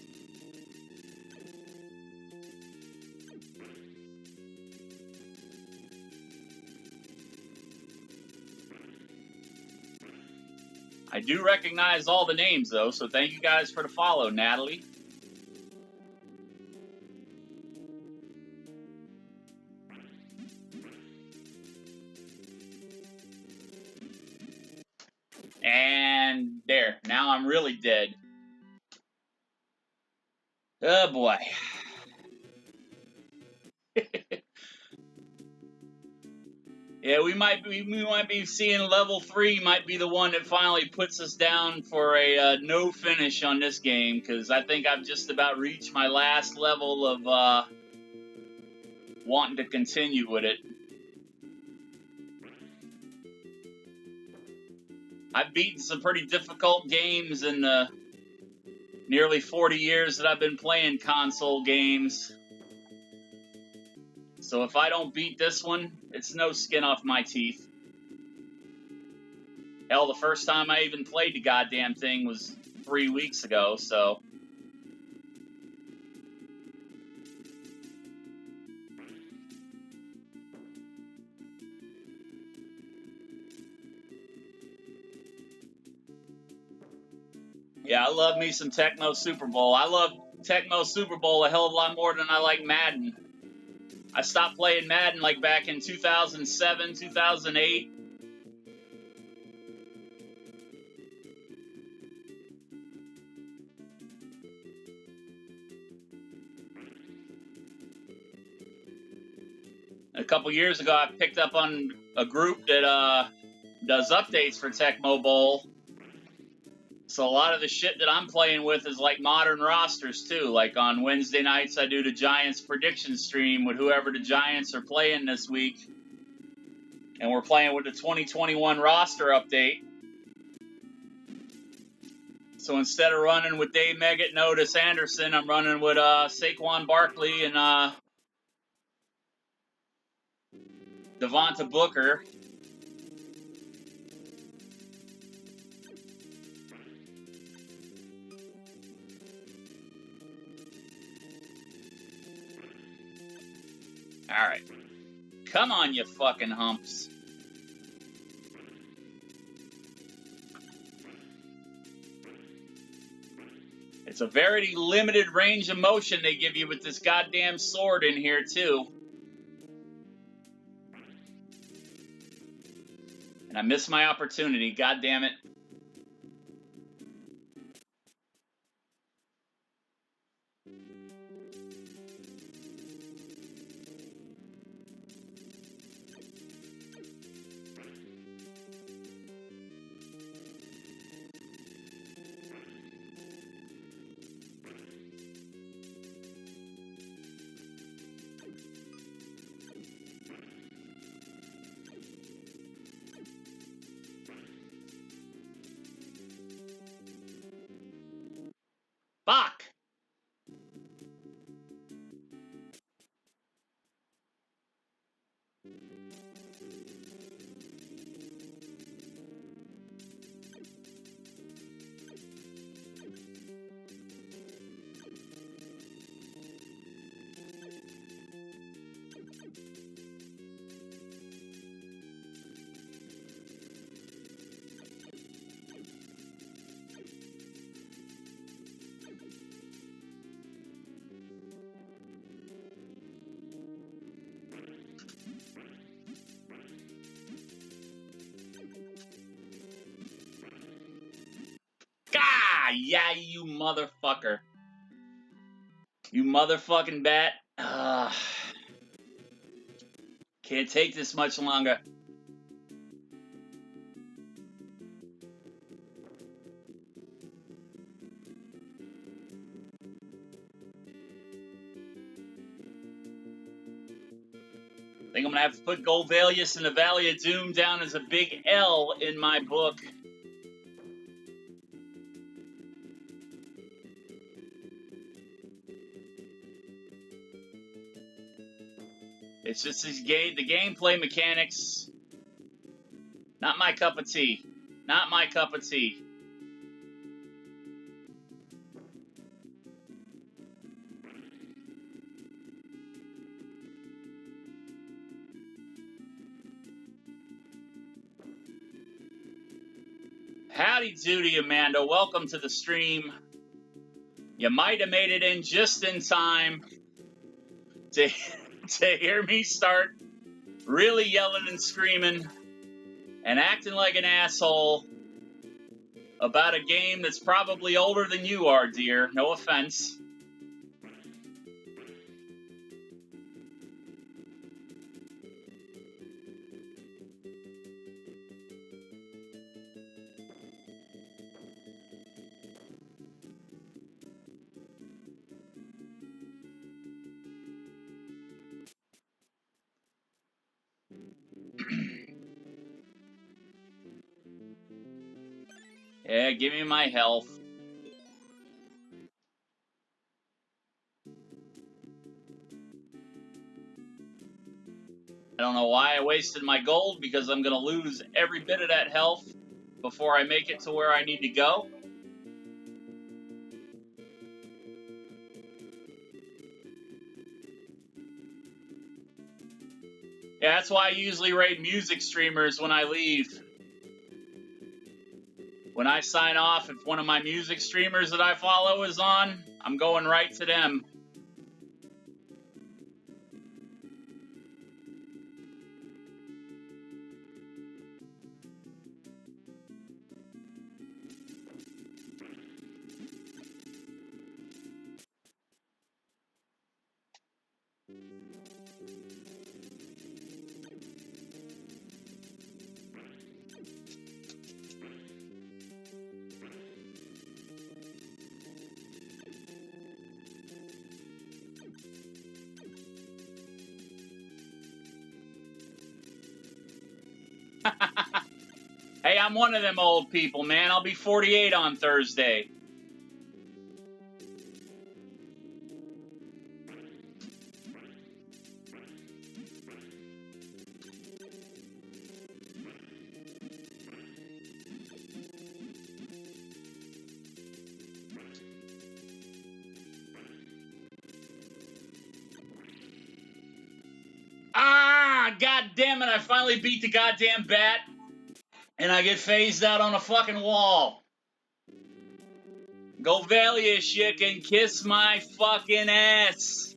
I do recognize all the names, though, so thank you guys for the follow, Natalie. And there, now I'm really dead. Oh boy. Yeah, we might be seeing level 3 might be the one that finally puts us down for a no finish on this game, because I think I've just about reached my last level of wanting to continue with it. I've beaten some pretty difficult games in the nearly 40 years that I've been playing console games. So if I don't beat this one, it's no skin off my teeth. Hell, the first time I even played the goddamn thing was 3 weeks ago, so... Yeah, I love me some Tecmo Super Bowl. I love Tecmo Super Bowl a hell of a lot more than I like Madden. I stopped playing Madden like back in 2007, 2008. A couple years ago, I picked up on a group that does updates for Tecmo Bowl. So a lot of the shit that I'm playing with is like modern rosters too. Like on Wednesday nights, I do the Giants prediction stream with whoever the Giants are playing this week. And we're playing with the 2021 roster update. So instead of running with Dave Meggett and Otis Anderson, I'm running with Saquon Barkley and Devonta Booker. Alright. Come on, you fucking humps. It's a very limited range of motion they give you with this goddamn sword in here, too. And I missed my opportunity, god damn it. Fuck! Ah, yeah, you motherfucker. You motherfucking bat. Can't take this much longer. I think I'm gonna have to put Golvellius and the Valley of Doom down as a big L in my book. It's just the gameplay mechanics. Not my cup of tea. Not my cup of tea. Howdy doody, Amanda. Welcome to the stream. You might have made it in just in time to hear me start really yelling and screaming and acting like an asshole about a game that's probably older than you are, dear. No offense. Yeah, give me my health. I don't know why I wasted my gold, because I'm going to lose every bit of that health before I make it to where I need to go. Yeah, that's why I usually raid music streamers when I leave. When I sign off, if one of my music streamers that I follow is on, I'm going right to them. Hey, I'm one of them old people, man. I'll be 48 on Thursday. Ah, god damn it, I finally beat the goddamn bat. And I get phased out on a fucking wall. Golvellius, you can kiss my fucking ass.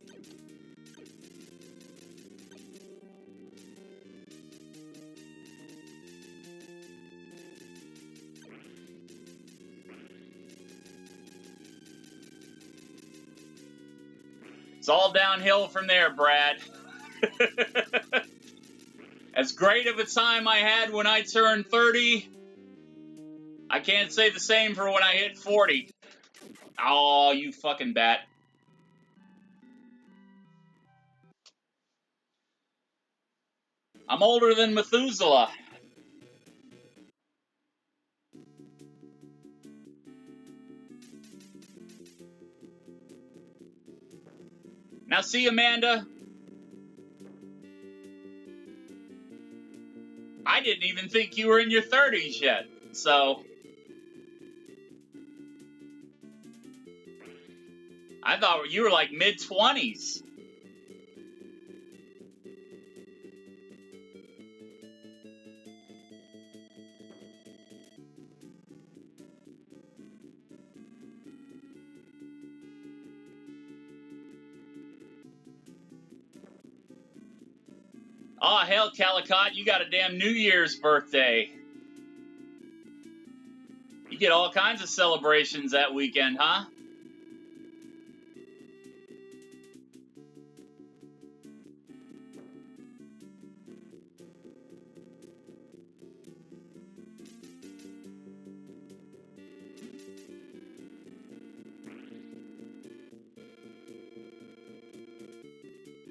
It's all downhill from there, Brad. As great of a time I had when I turned 30, I can't say the same for when I hit 40. Oh, you fucking bat. I'm older than Methuselah. Now see, Amanda, I didn't even think you were in your 30s yet, so I thought you were like mid-20s. Oh, hell, Calicott, you got a damn New Year's birthday. You get all kinds of celebrations that weekend, huh?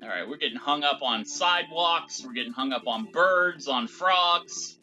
All right, we're getting hung up on sidewalks, we're getting hung up on birds, on frogs.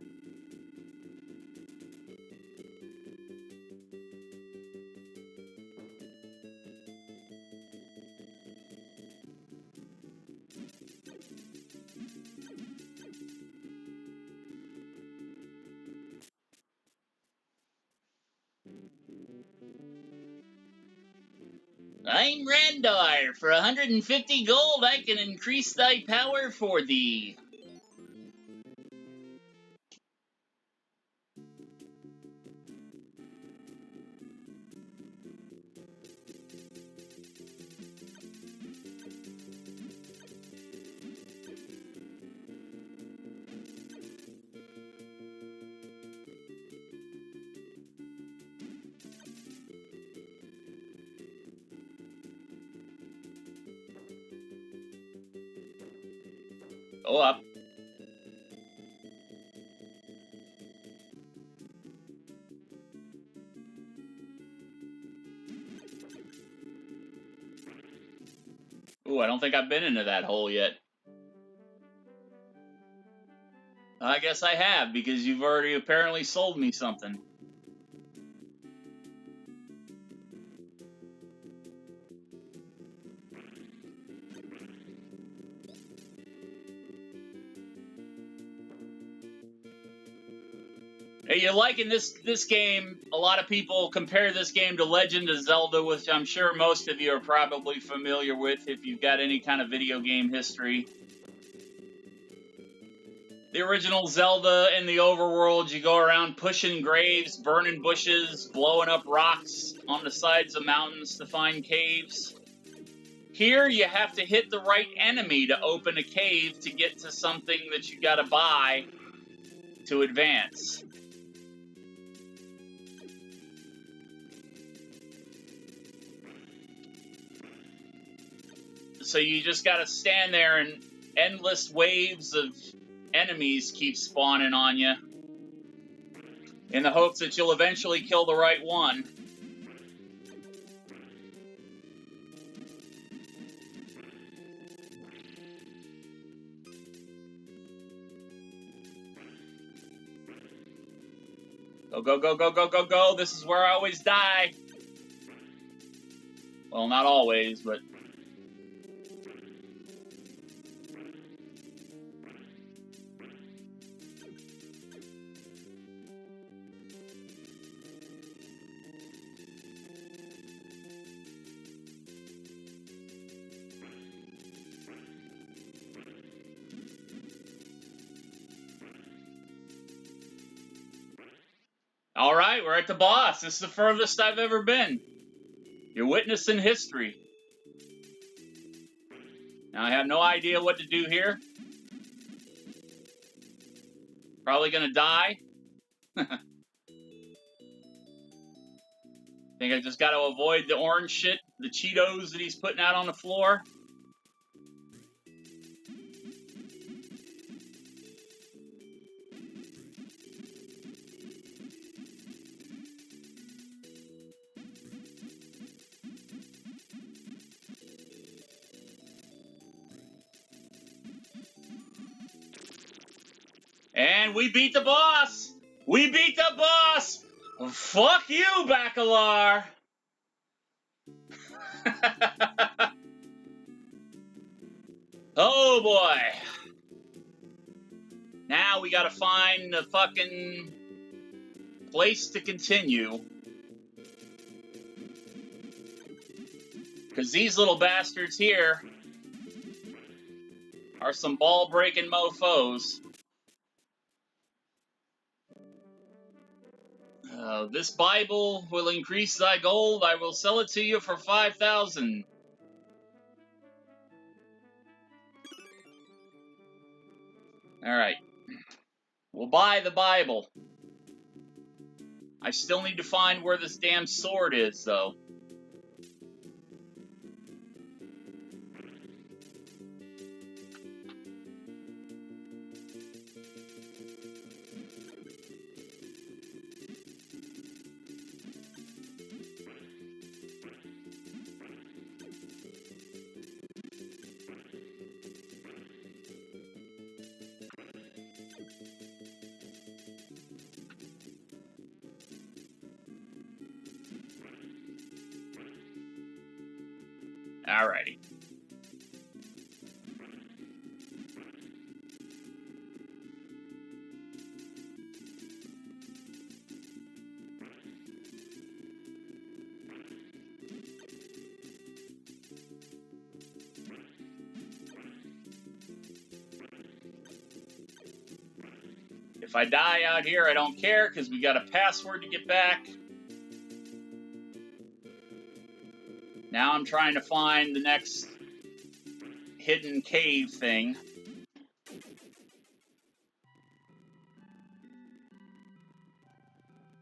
I'm Randar. For 150 gold, I can increase thy power for thee. Go up. Ooh, I don't think I've been into that hole yet. I guess I have, because you've already apparently sold me something. Hey, you're liking this game. A lot of people compare this game to Legend of Zelda, which I'm sure most of you are probably familiar with if you've got any kind of video game history. The original Zelda in the overworld, you go around pushing graves, burning bushes, blowing up rocks on the sides of mountains to find caves. Here, you have to hit the right enemy to open a cave to get to something that you gotta buy to advance. So you just gotta stand there and endless waves of enemies keep spawning on you in the hopes that you'll eventually kill the right one. Go, go, go, go, go, go, go. This is where I always die. Well, not always, but... Alright, we're at the boss. This is the furthest I've ever been. You're witnessing history. Now, I have no idea what to do here. Probably gonna die. Think I just gotta avoid the orange shit, the Cheetos that he's putting out on the floor. And we beat the boss! We beat the boss! Fuck you, Bacalar! Oh boy. Now we gotta find the fucking place to continue. Because these little bastards here are some ball-breaking mofos. This Bible will increase thy gold. I will sell it to you for 5,000. Alright. We'll buy the Bible. I still need to find where this damn sword is, though. Alrighty. If I die out here, I don't care, because we got a password to get back. Now I'm trying to find the next hidden cave thing.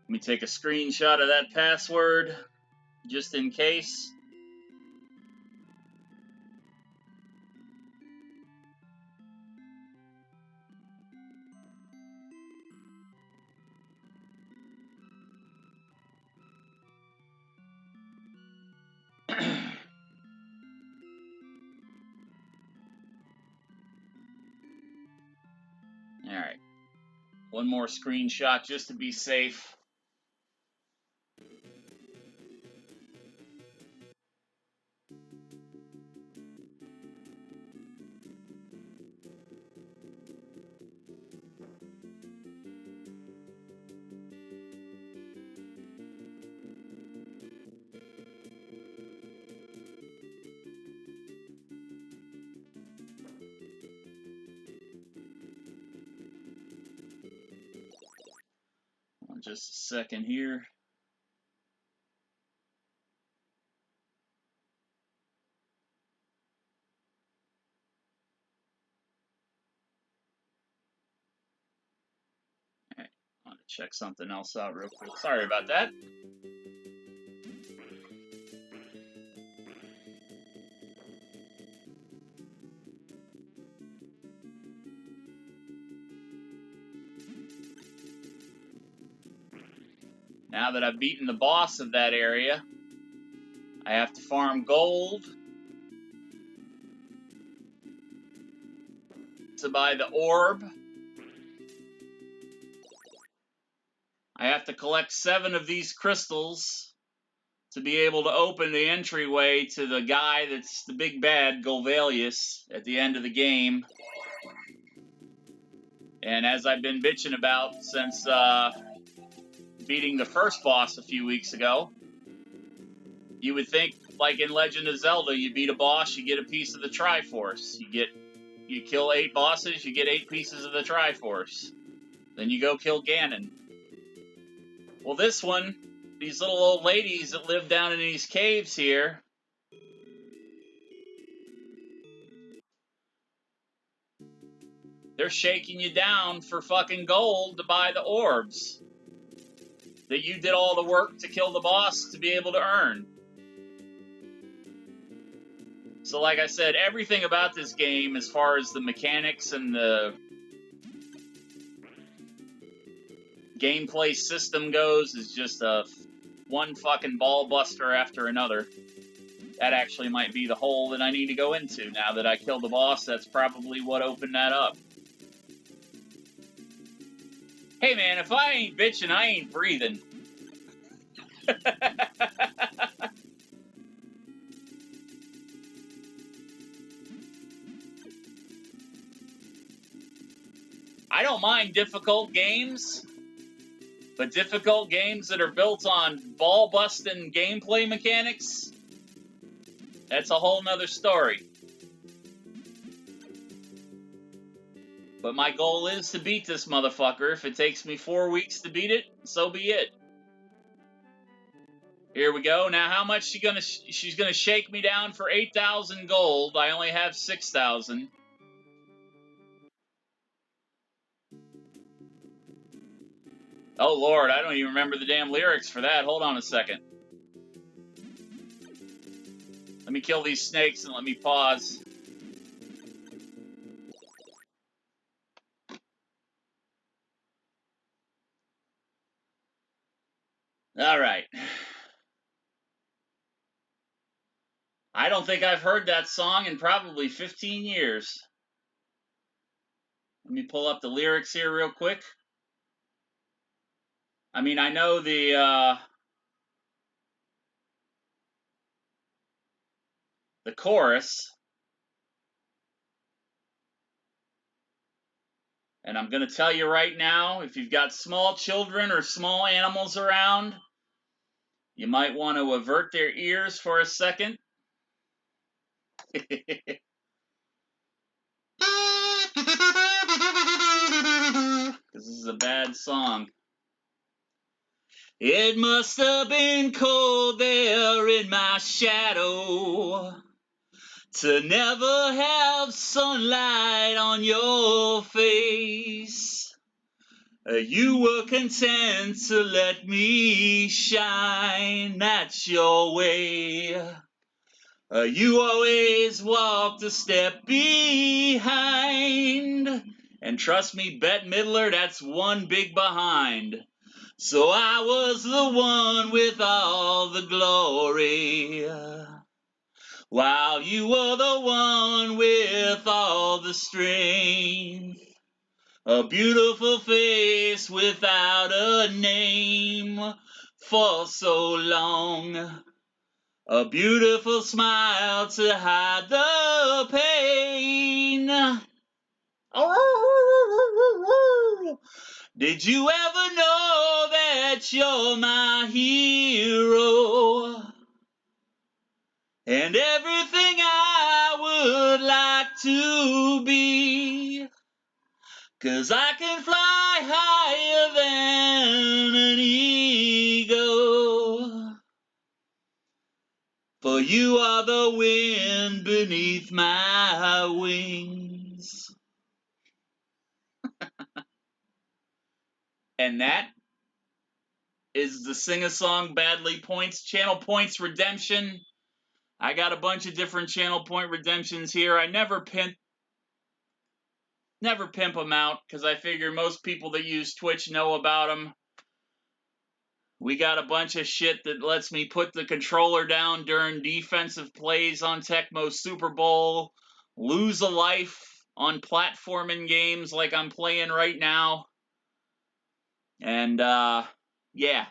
Let me take a screenshot of that password, just in case. Alright. One more screenshot just to be safe. Just a second here. Alright, I want to check something else out real quick. Sorry about that. Now that I've beaten the boss of that area, I have to farm gold to buy the orb. I have to collect 7 of these crystals to be able to open the entryway to the guy that's the big bad, Golvellius, at the end of the game. And as I've been bitching about since beating the first boss a few weeks ago, you would think, like in Legend of Zelda, you beat a boss, you get a piece of the Triforce. You kill 8 bosses, you get 8 pieces of the Triforce. Then you go kill Ganon. Well, this one, these little old ladies that live down in these caves here. They're shaking you down for fucking gold to buy the orbs that you did all the work to kill the boss to be able to earn. So like I said, everything about this game as far as the mechanics and the gameplay system goes is just one fucking ball buster after another. That actually might be the hole that I need to go into. Now that I killed the boss, that's probably what opened that up. Hey man, if I ain't bitching, I ain't breathing. I don't mind difficult games, but difficult games that are built on ball-busting gameplay mechanics, that's a whole nother story. But my goal is to beat this motherfucker. If it takes me 4 weeks to beat it, so be it. Here we go. Now, how much she's gonna shake me down for 8,000 gold. I only have 6,000. Oh Lord, I don't even remember the damn lyrics for that. Hold on a second. Let me kill these snakes and let me pause. All right. I don't think I've heard that song in probably 15 years. Let me pull up the lyrics here real quick. I mean, I know the chorus. And I'm going to tell you right now, if you've got small children or small animals around, you might want to avert their ears for a second. Because this is a bad song. It must have been cold there in my shadow to never have sunlight on your face. You were content to let me shine, that's your way. You always walked a step behind. And trust me, Bette Midler, that's one big behind. So I was the one with all the glory, while you were the one with all the strength. A beautiful face without a name for so long. A beautiful smile to hide the pain. Did you ever know that you're my hero? And everything I would like to be. 'Cause I can fly higher than an eagle. For you are the wind beneath my wings. And that is the Sing-A-Song Badly Points Channel Points Redemption. I got a bunch of different channel point redemptions here. I never pimp them out because I figure most people that use Twitch know about them. We got a bunch of shit that lets me put the controller down during defensive plays on Tecmo Super Bowl, lose a life on platforming games like I'm playing right now. And, yeah.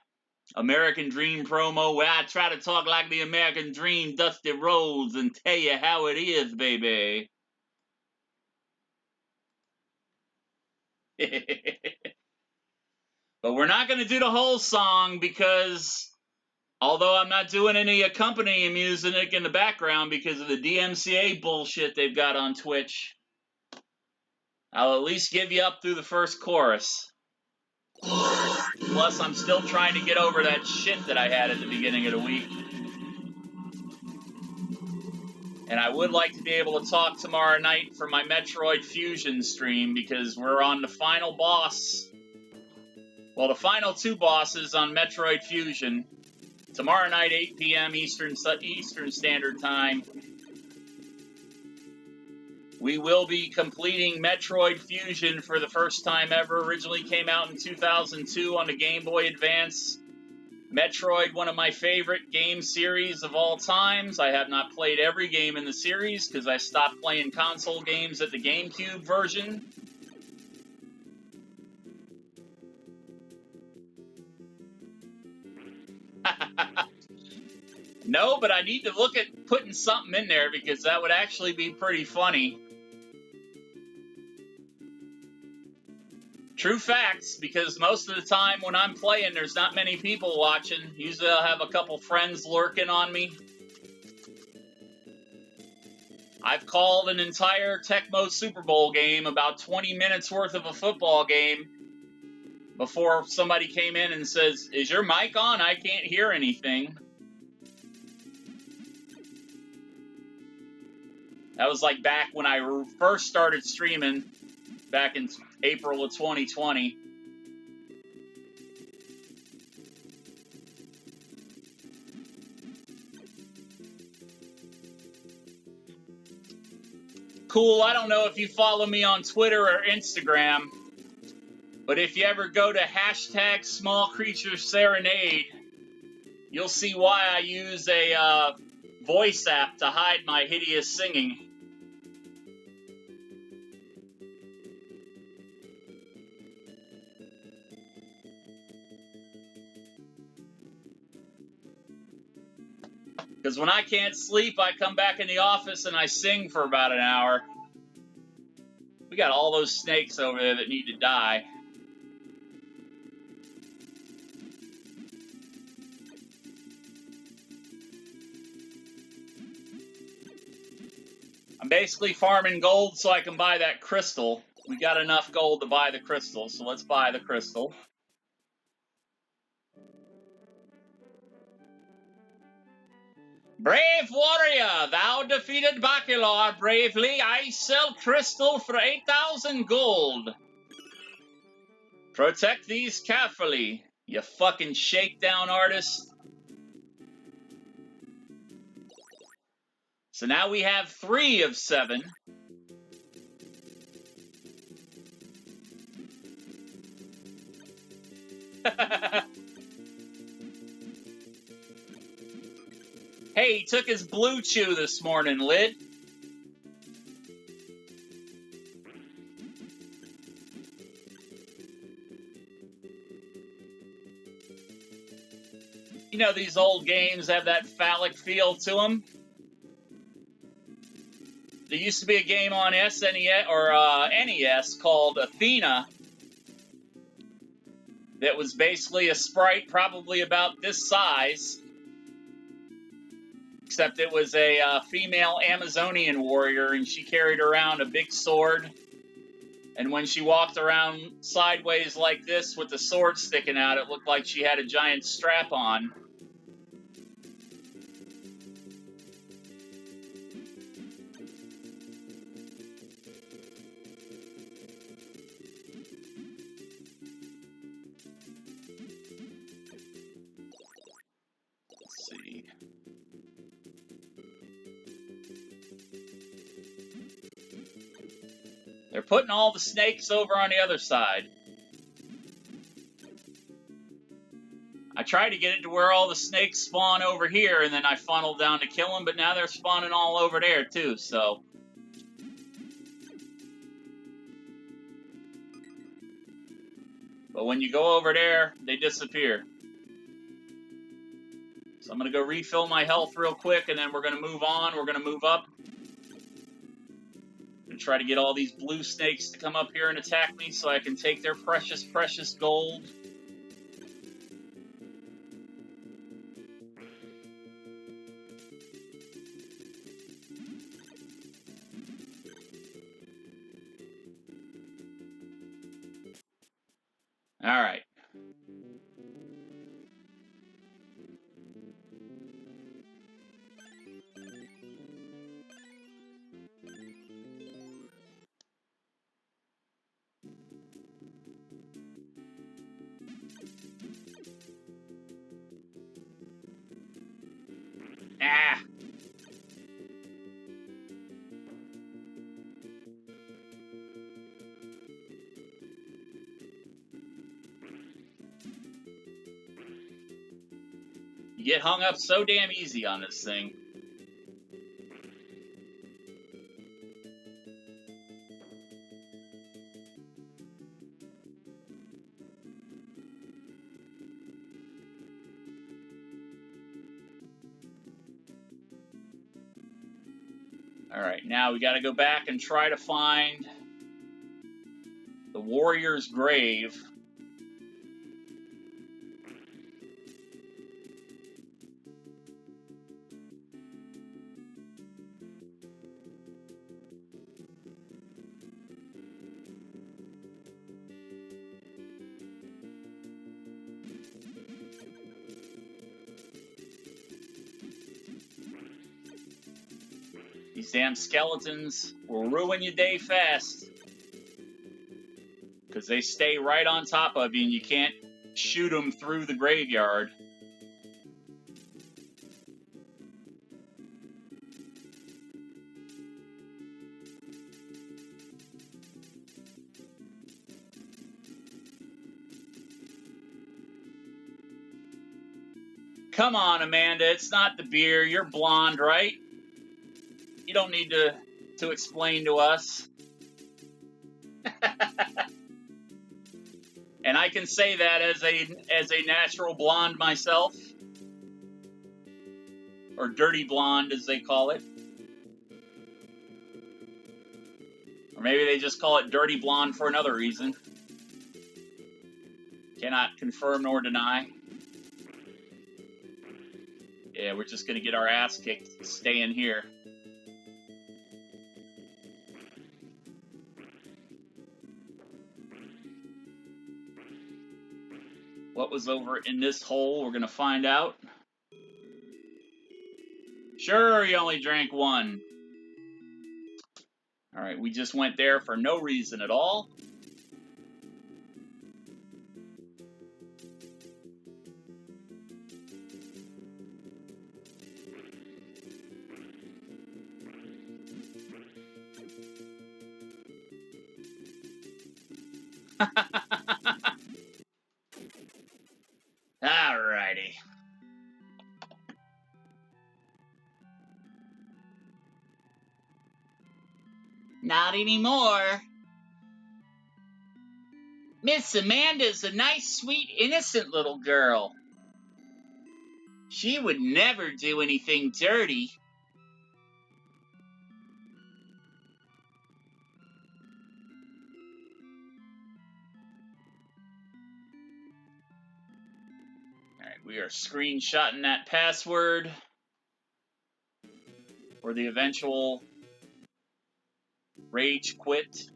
American Dream promo where I try to talk like the American Dream, Dusty Rhodes, and tell you how it is, baby. But we're not going to do the whole song because although I'm not doing any accompanying music in the background because of the DMCA bullshit they've got on Twitch, I'll at least give you up through the first chorus. Plus, I'm still trying to get over that shit that I had at the beginning of the week. And I would like to be able to talk tomorrow night for my Metroid Fusion stream because we're on the final boss. Well, the final two bosses on Metroid Fusion. Tomorrow night, 8 p.m. Eastern Standard Time. We will be completing Metroid Fusion for the first time ever. Originally came out in 2002 on the Game Boy Advance. Metroid, one of my favorite game series of all times. I have not played every game in the series because I stopped playing console games at the GameCube version. No, but I need to look at putting something in there because that would actually be pretty funny. True facts, because most of the time when I'm playing, there's not many people watching. Usually I'll have a couple friends lurking on me. I've called an entire Tecmo Super Bowl game, about 20 minutes worth of a football game, before somebody came in and says, "Is your mic on? I can't hear anything." That was like back when I first started streaming, back in April of 2020. Cool, I don't know if you follow me on Twitter or Instagram, but if you ever go to hashtag Small Creature Serenade, you'll see why I use a voice app to hide my hideous singing. Because when I can't sleep, I come back in the office and I sing for about an hour. We got all those snakes over there that need to die. I'm basically farming gold so I can buy that crystal. We got enough gold to buy the crystal, so let's buy the crystal. Brave warrior, thou defeated Baculor bravely. I sell crystal for 8,000 gold. Protect these carefully, you fucking shakedown artist. So now we have 3 of 7. Hey, he took his blue chew this morning, Lid. You know, these old games have that phallic feel to them. There used to be a game on SNES or NES called Athena that was basically a sprite probably about this size, except it was a female Amazonian warrior, and she carried around a big sword. And when she walked around sideways like this with the sword sticking out, it looked like she had a giant strap on. Let's see. They're putting all the snakes over on the other side. I tried to get it to where all the snakes spawn over here, and then I funneled down to kill them, but now they're spawning all over there too, so. But when you go over there, they disappear. So I'm going to go refill my health real quick, and then we're going to move on. We're going to move up. And try to get all these blue snakes to come up here and attack me so I can take their precious, precious gold. Alright. Ah! You get hung up so damn easy on this thing. Alright, now we gotta go back and try to find the warrior's grave. These damn skeletons will ruin your day fast. Because they stay right on top of you and you can't shoot them through the graveyard. Come on, Amanda, it's not the beer. You're blonde, right? You don't need to explain to us. And I can say that as a natural blonde myself. Or dirty blonde, as they call it. Or maybe they just call it dirty blonde for another reason. Cannot confirm nor deny. Yeah, we're just going to get our ass kicked staying here. What was over in this hole? We're going to find out. Sure, you only drank one. Alright, we just went there for no reason at all. Alrighty. Not anymore. Miss Amanda's a nice, sweet, innocent little girl. She would never do anything dirty. Alright, we are screenshotting that password for the eventual rage quit.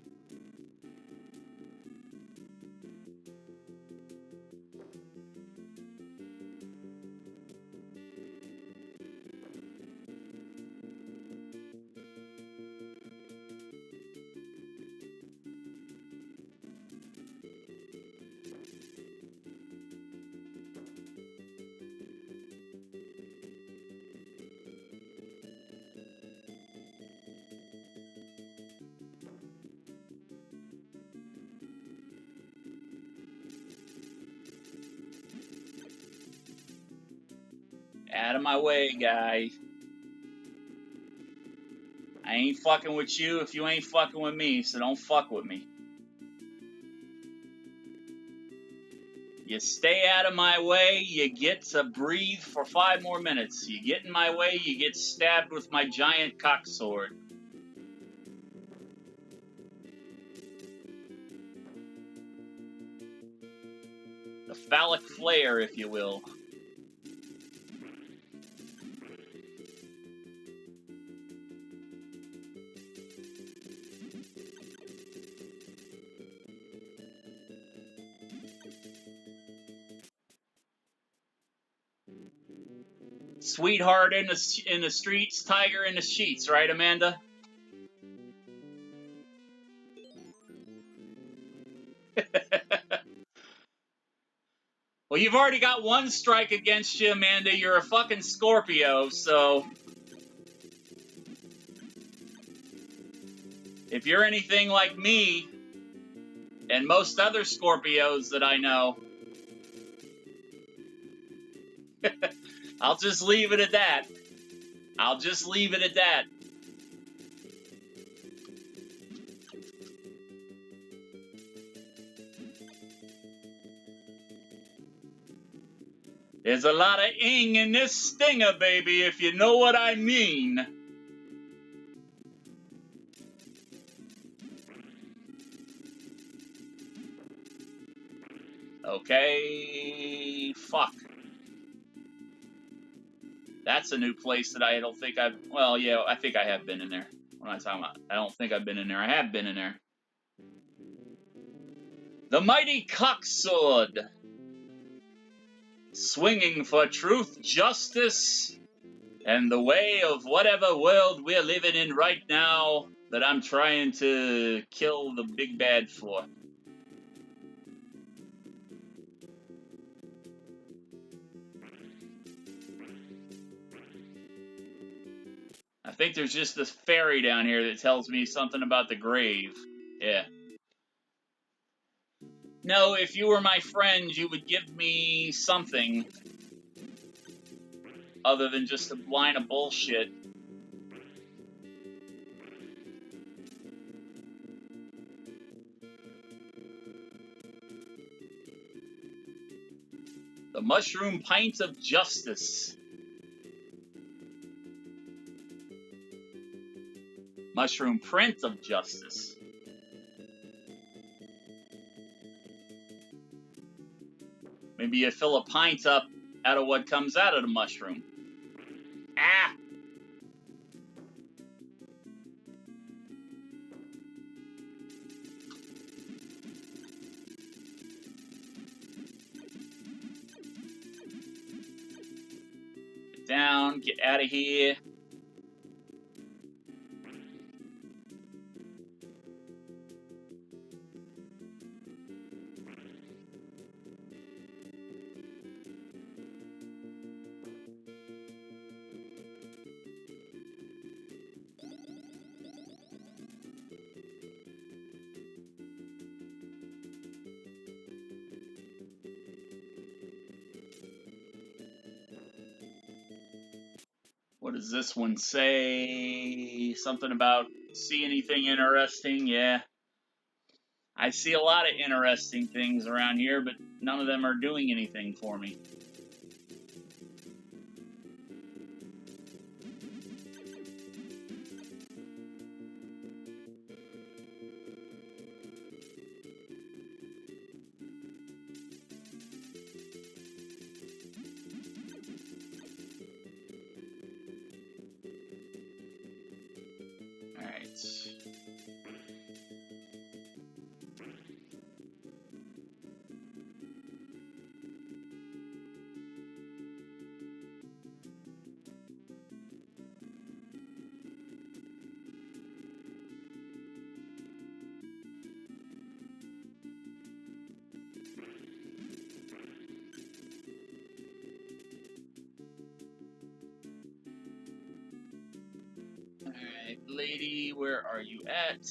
Out of my way, guy. I ain't fucking with you if you ain't fucking with me, so don't fuck with me. You stay out of my way, you get to breathe for 5 more minutes. You get in my way, you get stabbed with my giant cock sword. The phallic flare, if you will. Sweetheart in the streets, tiger in the sheets, right, Amanda? Well, Well, you've already got one strike against you, Amanda. You're a fucking Scorpio, so... If you're anything like me, and most other Scorpios that I know, I'll just leave it at that. I'll just leave it at that. There's a lot of ing in this stinger, baby, if you know what I mean. Okay, fuck. That's a new place that I don't think I've... Well, yeah, I think I have been in there. What am I talking about? I don't think I've been in there. I have been in there. The mighty cocksword. Swinging for truth, justice, and the way of whatever world we're living in right now that I'm trying to kill the big bad for. I think there's just this fairy down here that tells me something about the grave. Yeah. No, if you were my friend, you would give me something other than just a line of bullshit. The mushroom pint of justice. Mushroom print of justice. Maybe you fill a pint up out of what comes out of the mushroom. Ah! Get down, get out of here. What does this one say? Something about see anything interesting? Yeah. I see a lot of interesting things around here, but none of them are doing anything for me. Alright, lady, where are you at?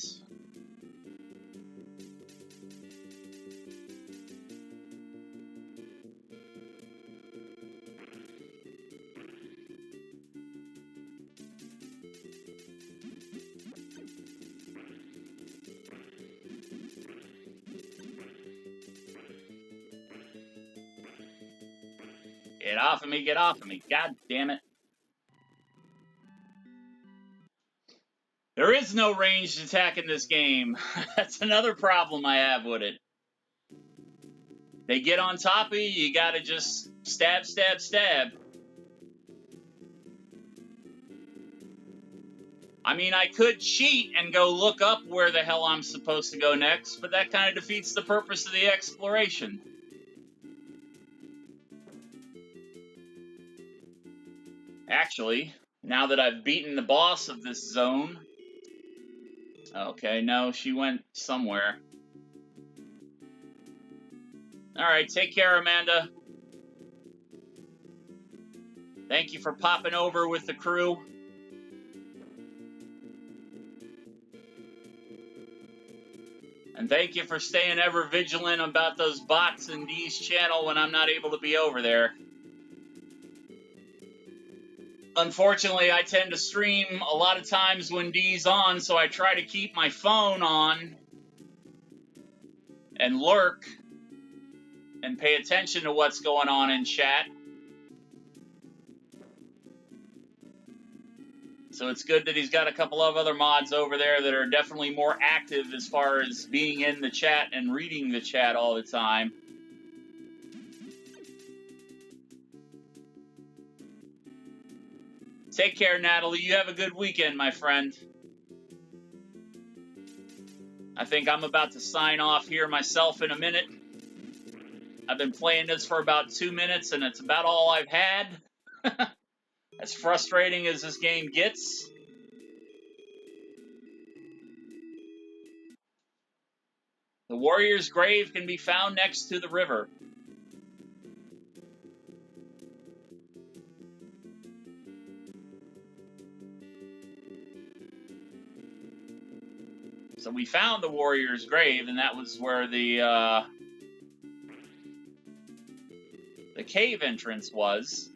Get off of me, get off of me. God damn it. There is no ranged attack in this game. That's another problem I have with it. They get on top of you, you gotta just stab, stab, stab. I mean, I could cheat and go look up where the hell I'm supposed to go next, but that kind of defeats the purpose of the exploration. Actually, now that I've beaten the boss of this zone... Okay, no, she went somewhere. Alright, take care, Amanda. Thank you for popping over with the crew. And thank you for staying ever vigilant about those bots in Dee's channel when I'm not able to be over there. Unfortunately, I tend to stream a lot of times when Dee's on, so I try to keep my phone on and lurk and pay attention to what's going on in chat. So it's good that he's got a couple of other mods over there that are definitely more active as far as being in the chat and reading the chat all the time. Take care, Natalie. You have a good weekend, my friend. I think I'm about to sign off here myself in a minute. I've been playing this for about 2 minutes, and it's about all I've had. As frustrating as this game gets. The warrior's grave can be found next to the river. So we found the warrior's grave, and that was where the cave entrance was.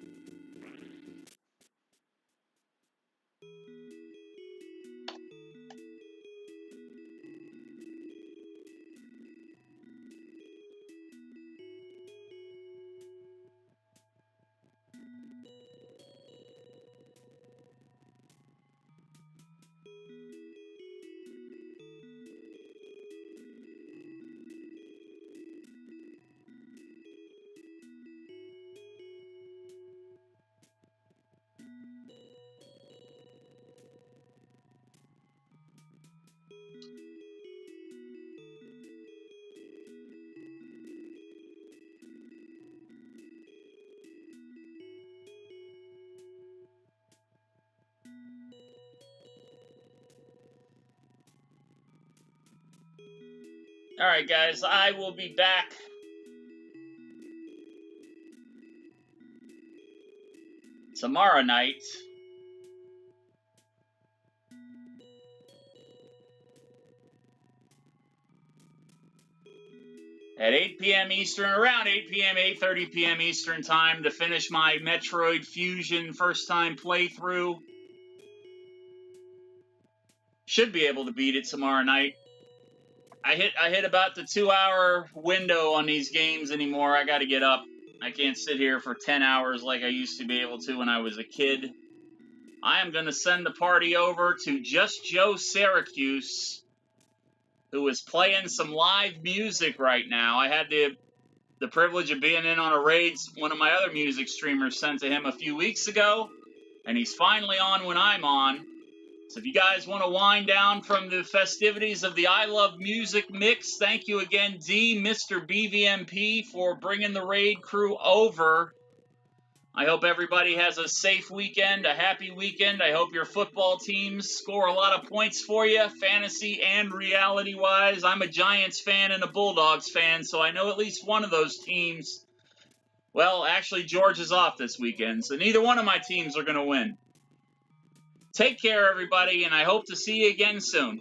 Alright, guys, I will be back tomorrow night at 8 p.m. Eastern, around 8 p.m., 8:30 p.m. Eastern time to finish my Metroid Fusion first-time playthrough. Should be able to beat it tomorrow night. I hit about the 2-hour window on these games anymore. I gotta get up. I can't sit here for 10 hours like I used to be able to when I was a kid. I am going to send the party over to Just Joe Syracuse, who is playing some live music right now. I had the privilege of being in on a raid one of my other music streamers sent to him a few weeks ago, and he's finally on when I'm on. So if you guys want to wind down from the festivities of the I Love Music mix, thank you again, D, Mr. BVMP, for bringing the raid crew over. I hope everybody has a safe weekend, a happy weekend. I hope your football teams score a lot of points for you, fantasy and reality-wise. I'm a Giants fan and a Bulldogs fan, so I know at least one of those teams. Well, actually, George is off this weekend, so neither one of my teams are going to win. Take care, everybody, and I hope to see you again soon.